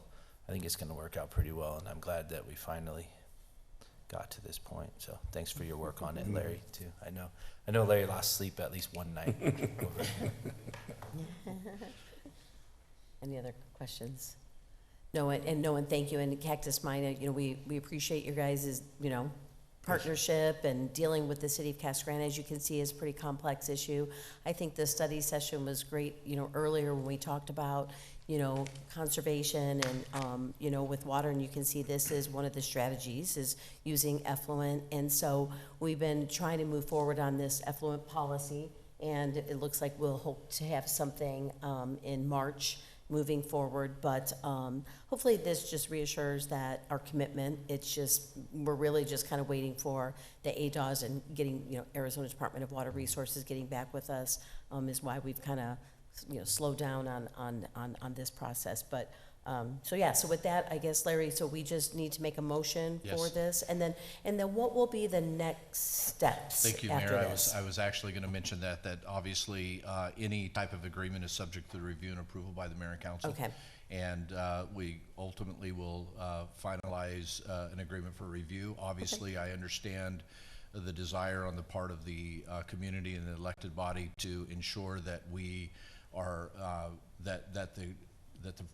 I think it's going to work out pretty well, and I'm glad that we finally got to this point. So thanks for your work on it, Larry, too. I know Larry lost sleep at least one night. Any other questions? No, and thank you. And Cactus Mine, we appreciate your guys' partnership and dealing with the city of Casa Grande. As you can see, is a pretty complex issue. I think the study session was great, earlier when we talked about, conservation and, with water, and you can see this is one of the strategies is using effluent. And so we've been trying to move forward on this effluent policy, and it looks like we'll hope to have something in March moving forward. But hopefully this just reassures that our commitment, it's just, we're really just kind of waiting for the ADOS and getting, Arizona Department of Water Resources getting back with us, is why we've kind of, slowed down on this process. But so with that, I guess, Larry, so we just need to make a motion for Yes. this, and then what will be the next steps Thank you, after Mayor. this? I was actually going to mention that obviously any type of agreement is subject to the review and approval by the mayor and council. Okay. And we ultimately will finalize an agreement for review. Obviously, I understand the desire on the part of the community and the elected body to ensure that we are, that the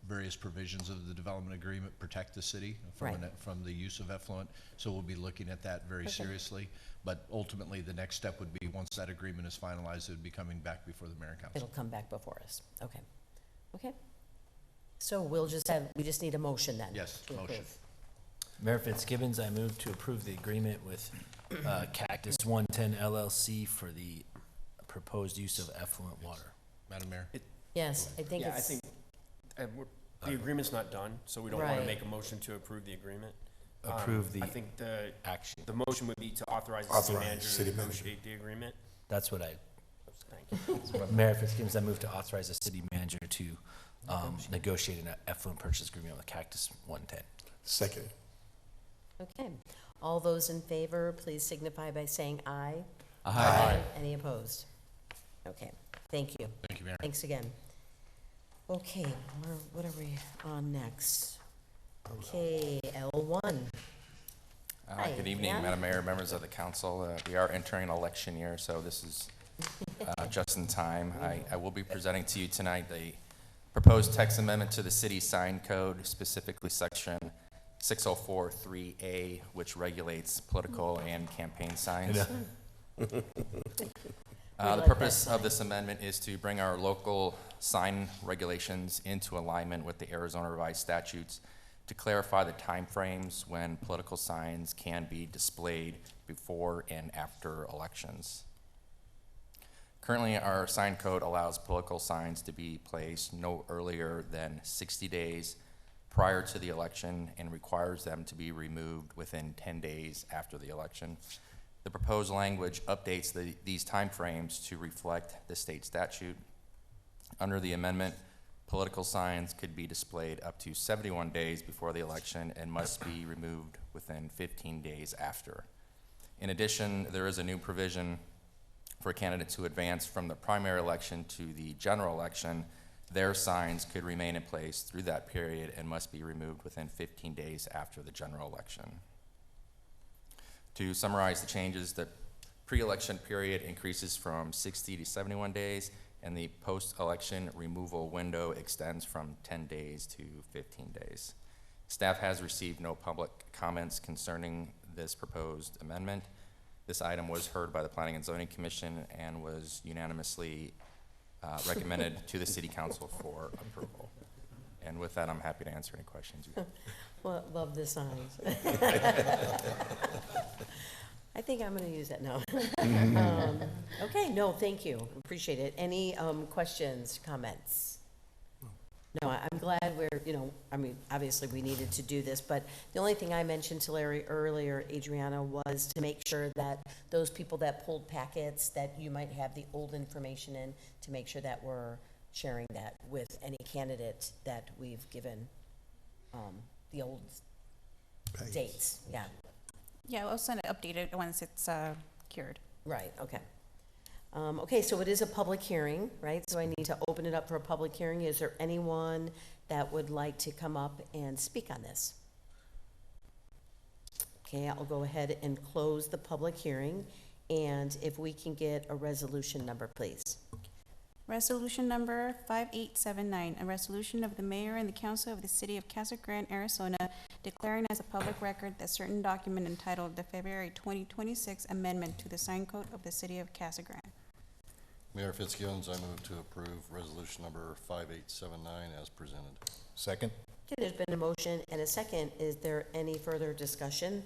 various provisions of the development agreement protect the city from the use of effluent. So we'll be looking at that very seriously. But ultimately, the next step would be, once that agreement is finalized, it would be coming back before the mayor and council. It'll come back before us. Okay. So we just need a motion then? Yes, to motion. approve. Mayor Fitzgibbons, I move to approve the agreement with Cactus 110 LLC for the proposed use of effluent water. Madam Mayor? Yes, I think Yeah, I it's, think the agreement's not done, so we don't want to Right. make a motion to approve the agreement. Approve the I think action. the motion would be to authorize the city manager to negotiate the agreement. That's what I, Thank you. Mayor Fitzgibbons, I move to authorize the city manager to negotiate an effluent purchase agreement with Cactus 110. Second. okay. All those in favor, please signify by saying aye. Aye. Any opposed? Okay, thank you. Thank you, Mayor. Thanks again. Okay, what are we on next? Okay, L1. Hi, Good evening, Dan. Madam Mayor, members of the council. We are entering election year, so this is just in time. I will be presenting to you tonight the proposed text amendment to the city sign code, specifically section 6043A, which regulates political and campaign signs. The purpose of this amendment is to bring our local sign regulations into alignment with the Arizona Revised Statutes to clarify the timeframes when political signs can be displayed before and after elections. Currently, our sign code allows political signs to be placed no earlier than 60 days prior to the election and requires them to be removed within 10 days after the election. The proposed language updates these timeframes to reflect the state statute. Under the amendment, political signs could be displayed up to 71 days before the election and must be removed within 15 days after. In addition, there is a new provision for candidates who advance from the primary election to the general election. Their signs could remain in place through that period and must be removed within 15 days after the general election. To summarize the changes, the pre-election period increases from 60 to 71 days, and the post-election removal window extends from 10 days to 15 days. Staff has received no public comments concerning this proposed amendment. This item was heard by the Planning and Zoning Commission and was unanimously recommended to the City Council for approval. And with that, I'm happy to answer any questions you have. Well, love the signs. I think I'm going to use that now. Okay, no, thank you. Appreciate it. Any questions, comments? No, I'm glad obviously we needed to do this, but the only thing I mentioned to Larry earlier, Adriana, was to make sure that those people that pulled packets, that you might have the old information in, to make sure that we're sharing that with any candidate that we've given the old dates. Yeah. Yeah, we'll send it updated once it's cured. Right, okay. Okay, so it is a public hearing, right? So I need to open it up for a public hearing. Is there anyone that would like to come up and speak on this? Okay, I'll go ahead and close the public hearing, and if we can get a resolution number, please. Resolution number 5879, a resolution of the mayor and the council of the city of Casa Grande, Arizona, declaring as a public record that certain document entitled the February 2026 Amendment to the Sign Code of the city of Casa Grande. Mayor Fitzgibbons, I move to approve resolution number 5879 as presented. Second? Okay, there's been a motion and a second. Is there any further discussion?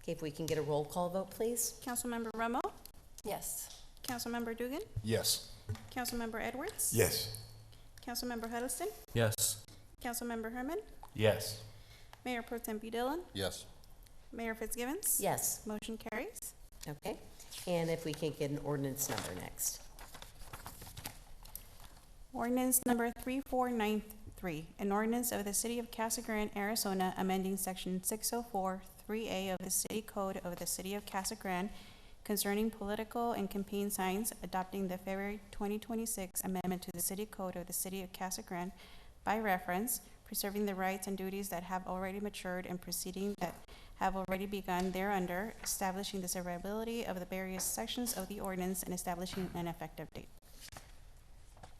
Okay, if we can get a roll call vote, please. Councilmember Ramo? Yes. Councilmember Dugan? Yes. Councilmember Edwards? Yes. Councilmember Huddleston, Yes. Councilmember Herman, Yes. Mayor Pro Tem Dillon, Yes. Mayor Fitzgibbons. Yes. Motion carries. Okay, and if we can get an ordinance number next. Ordinance number 3493, an ordinance of the City of Casa Grande, Arizona, amending section 604-3A of the City Code of the City of Casa Grande concerning political and campaign signs, adopting the February 2026 amendment to the City Code of the City of Casa Grande by reference, preserving the rights and duties that have already matured and proceeding that have already begun thereunder, establishing the severability of the various sections of the ordinance and establishing an effective date.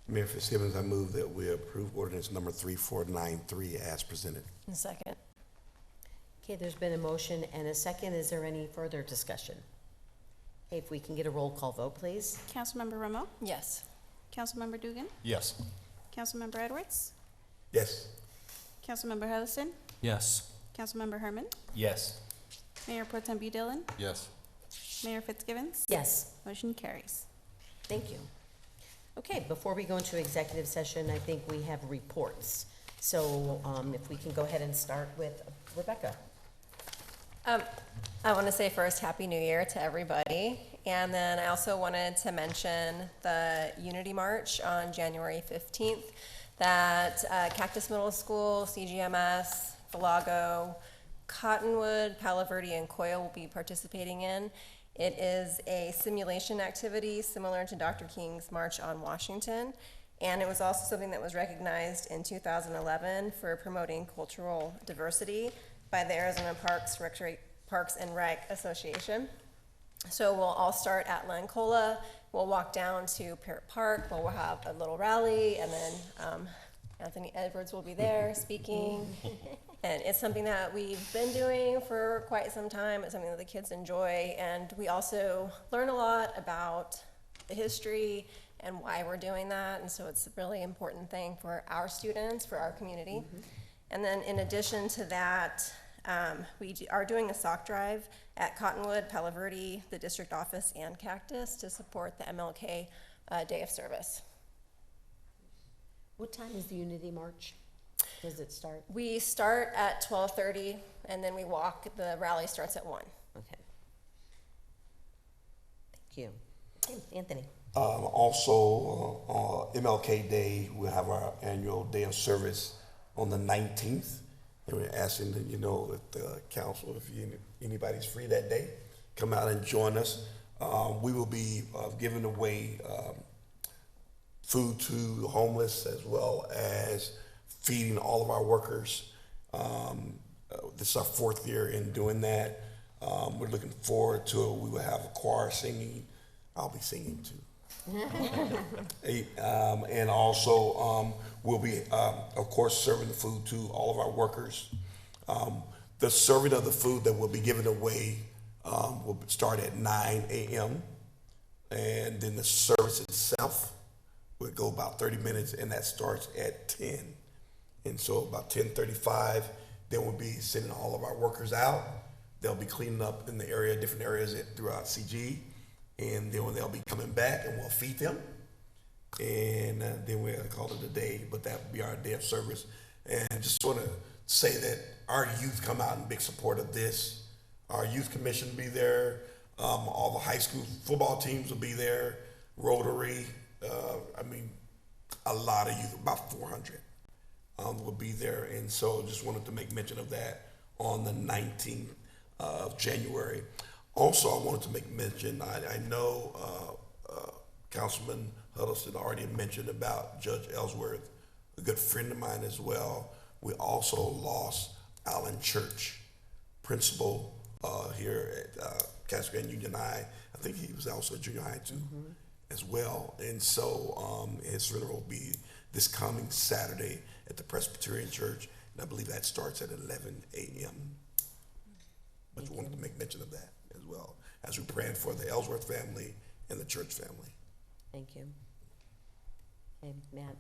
Mayor Fitzgibbons, I move that we approve ordinance number 3493 as presented. Second. Okay, there's been a motion and a second. Is there any further discussion? Okay, if we can get a roll call vote, please. Councilmember Romo, Yes. Councilmember Dugan, Yes. Councilmember Edwards, Yes. Councilmember Huddleston, Yes. Councilmember Herman, Yes. Mayor Pro Tem Dillon, Yes. Mayor Fitzgibbons. Yes. Motion carries. Thank you. Okay, before we go into executive session, I think we have reports. So if we can go ahead and start with Rebecca. I want to say first, Happy New Year to everybody. And then I also wanted to mention the Unity March on January 15th that Cactus Middle School, CGMS, Valago, Cottonwood, Palo Verde, and Coyle will be participating in. It is a simulation activity similar to Dr. King's March on Washington. And it was also something that was recognized in 2011 for promoting cultural diversity by the Arizona Parks and Rec Association. So we'll all start at Lancola, we'll walk down to Parrot Park, we'll have a little rally, and then Anthony Edwards will be there speaking. And it's something that we've been doing for quite some time. It's something that the kids enjoy, and we also learn a lot about the history and why we're doing that, and so it's a really important thing for our students, for our community. And then in addition to that, we are doing a sock drive at Cottonwood, Palo Verde, the district office, and Cactus to support the MLK Day of Service. What time is the Unity March? Does it start? We start at 12:30, and then we walk. The rally starts at 1. Okay. Thank you. Okay, Anthony. Also, MLK Day, we'll have our annual day of service on the 19th. And we're asking that, if the council, if anybody's free that day, come out and join us. We will be giving away food to the homeless as well as feeding all of our workers. This is our 4th year in doing that. We're looking forward to it. We will have a choir singing. I'll be singing too. And also, we'll be, of course, serving the food to all of our workers. The serving of the food that will be given away will start at 9 a.m. And then the service itself will go about 30 minutes, and that starts at 10. And so about 10:35, then we'll be sending all of our workers out. They'll be cleaning up in the area, different areas throughout CG. And then they'll be coming back and we'll feed them. And then we'll call it a day, but that will be our day of service. And I just want to say that our youth come out in big support of this. Our youth commission will be there. All the high school football teams will be there. Rotary, a lot of youth, about 400 will be there. And so just wanted to make mention of that on the 19th of January. Also, I wanted to make mention, I know Councilman Huddleston already mentioned about Judge Ellsworth, a good friend of mine as well. We also lost Alan Church, principal here at Casa Grande Union High. I think he was also at junior high too, as well. And so his funeral will be this coming Saturday at the Presbyterian Church, and I believe that starts at 11 a.m. But we wanted to make mention of that as well, as we praying for the Ellsworth family and the Church family. Thank you. Okay, Matt.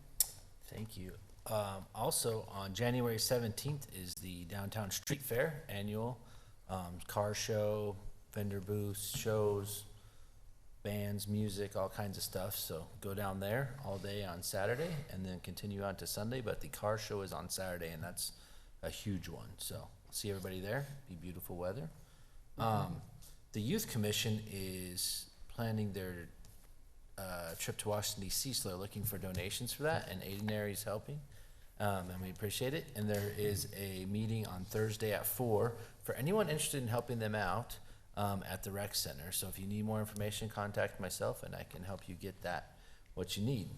Thank you. Also, on January 17th is the Downtown Street Fair annual car show, vendor booths, shows, bands, music, all kinds of stuff. So go down there all day on Saturday and then continue on to Sunday. But the car show is on Saturday, and that's a huge one. So see everybody there. Be beautiful weather. The Youth Commission is planning their trip to Washington D.C. So they're looking for donations for that, and Aidenary is helping. And we appreciate it. And there is a meeting on Thursday at 4 for anyone interested in helping them out at the rec center. So if you need more information, contact myself and I can help you get that, what you need.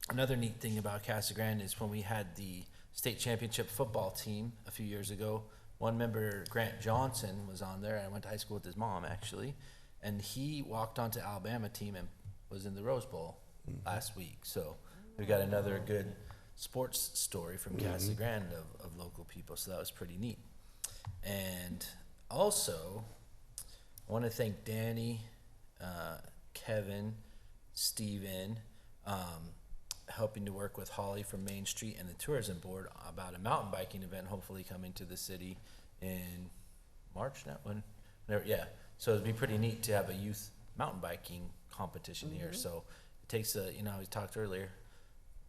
Another neat thing about Casa Grande is when we had the state championship football team a few years ago, one member, Grant Johnson, was on there. I went to high school with his mom, actually. And he walked onto Alabama team and was in the Rose Bowl last week. So we got another good sports story from Casa Grande of local people. So that was pretty neat. And also, I want to thank Danny, Kevin, Steven, helping to work with Holly from Main Street and the Tourism Board about a mountain biking event hopefully coming to the city in March now. Yeah. So it'd be pretty neat to have a youth mountain biking competition here. So it takes a, we talked earlier,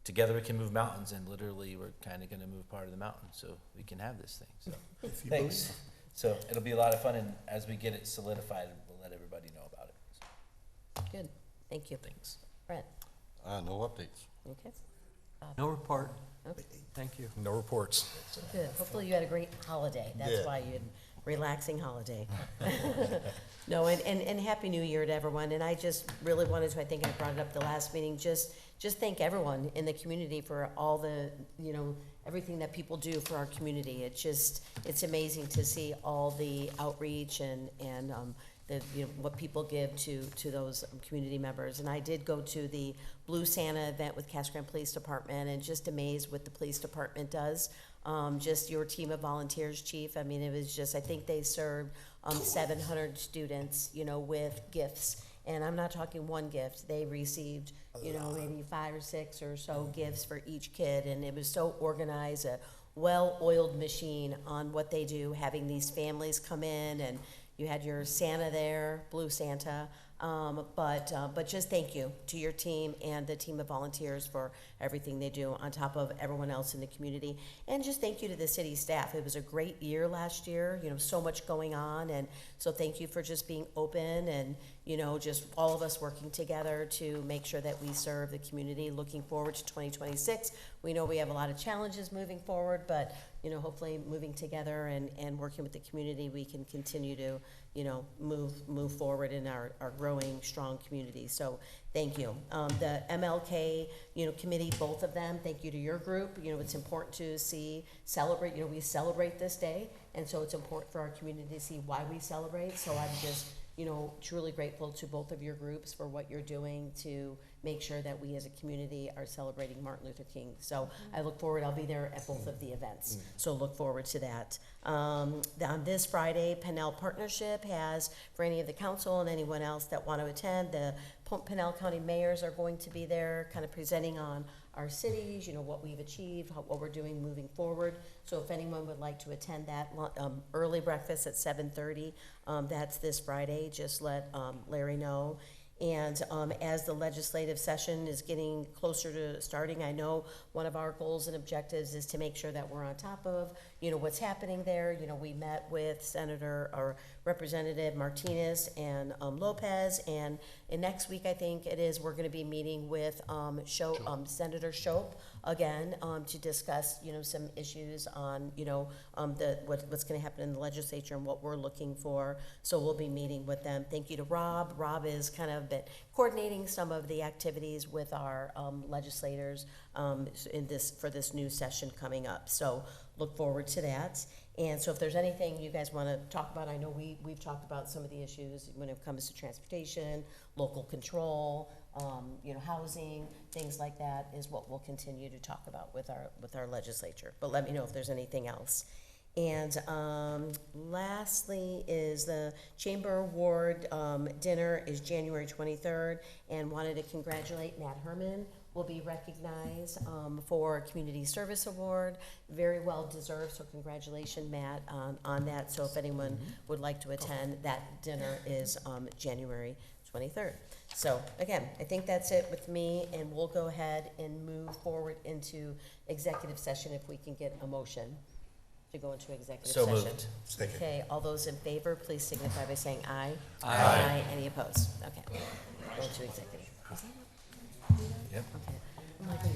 together we can move mountains, and literally we're kind of going to move part of the mountain so we can have this thing. So thanks. So it'll be a lot of fun, and as we get it solidified, we'll let everybody know about it. So. Good, thank you. Thanks. Brett? No updates. Okay. No report. Okay. Thank you. No reports. Good, hopefully you had a great holiday. That's Yeah. why you had a relaxing holiday. No, and Happy New Year to everyone. And I just really wanted to, I think I brought it up the last meeting, just thank everyone in the community for all the, everything that people do for our community. It's amazing to see all the outreach and what people give to those community members. And I did go to the Blue Santa event with Casa Grande Police Department, and just amazed what the police department does. Just your team of volunteers, Chief. I mean, it was just, I think they served 700 students, with gifts. And I'm not talking one gift. They received, maybe 5 or 6 or so gifts for each kid. And it was so organized, a well-oiled machine on what they do, having these families come in, and you had your Santa there, Blue Santa. But just thank you to your team and the team of volunteers for everything they do on top of everyone else in the community. And just thank you to the city staff. It was a great year last year, so much going on. And so thank you for just being open and, just all of us working together to make sure that we serve the community. Looking forward to 2026. We know we have a lot of challenges moving forward, but, hopefully moving together and working with the community, we can continue to, move forward in our growing, strong community. So thank you. The MLK, committee, both of them, thank you to your group. It's important to celebrate, we celebrate this day. And so it's important for our community to see why we celebrate. So I'm just, truly grateful to both of your groups for what you're doing to make sure that we as a community are celebrating Martin Luther King. So I look forward, I'll be there at both of the events. So look forward to that. On this Friday, Pennell Partnership has, for any of the council and anyone else that want to attend, the Pennell County mayors are going to be there kind of presenting on our cities, what we've achieved, what we're doing moving forward. So if anyone would like to attend that early breakfast at 7:30, that's this Friday, just let Larry know. And as the legislative session is getting closer to starting, I know one of our goals and objectives is to make sure that we're on top of, what's happening there. We met with Senator or Representative Martinez and Lopez, and next week I think it is, we're going to be meeting with Senator Shope again to discuss, some issues on, what's going to happen in the legislature and what we're looking for. So we'll be meeting with them. Thank you to Rob. Rob is kind of been coordinating some of the activities with our legislators for this new session coming up. So look forward to that. And so if there's anything you guys want to talk about, I know we've talked about some of the issues when it comes to transportation, local control, housing, things like that is what we'll continue to talk about with our legislature. But let me know if there's anything else. And lastly is the Chamber Award dinner is January 23rd, and wanted to congratulate Matt Herman will be recognized for Community Service Award. Very well deserved, so congratulations, Matt, on that. So if anyone would like to attend, that dinner is January 23rd. So again, I think that's it with me, and we'll go ahead and move forward into executive session if we can get a motion to go into executive So session. moved. Second. Okay, all those in favor, please signify by saying aye. Aye. Any opposed? Okay. Go into executive. Is that- Yep. Okay. Oh my God.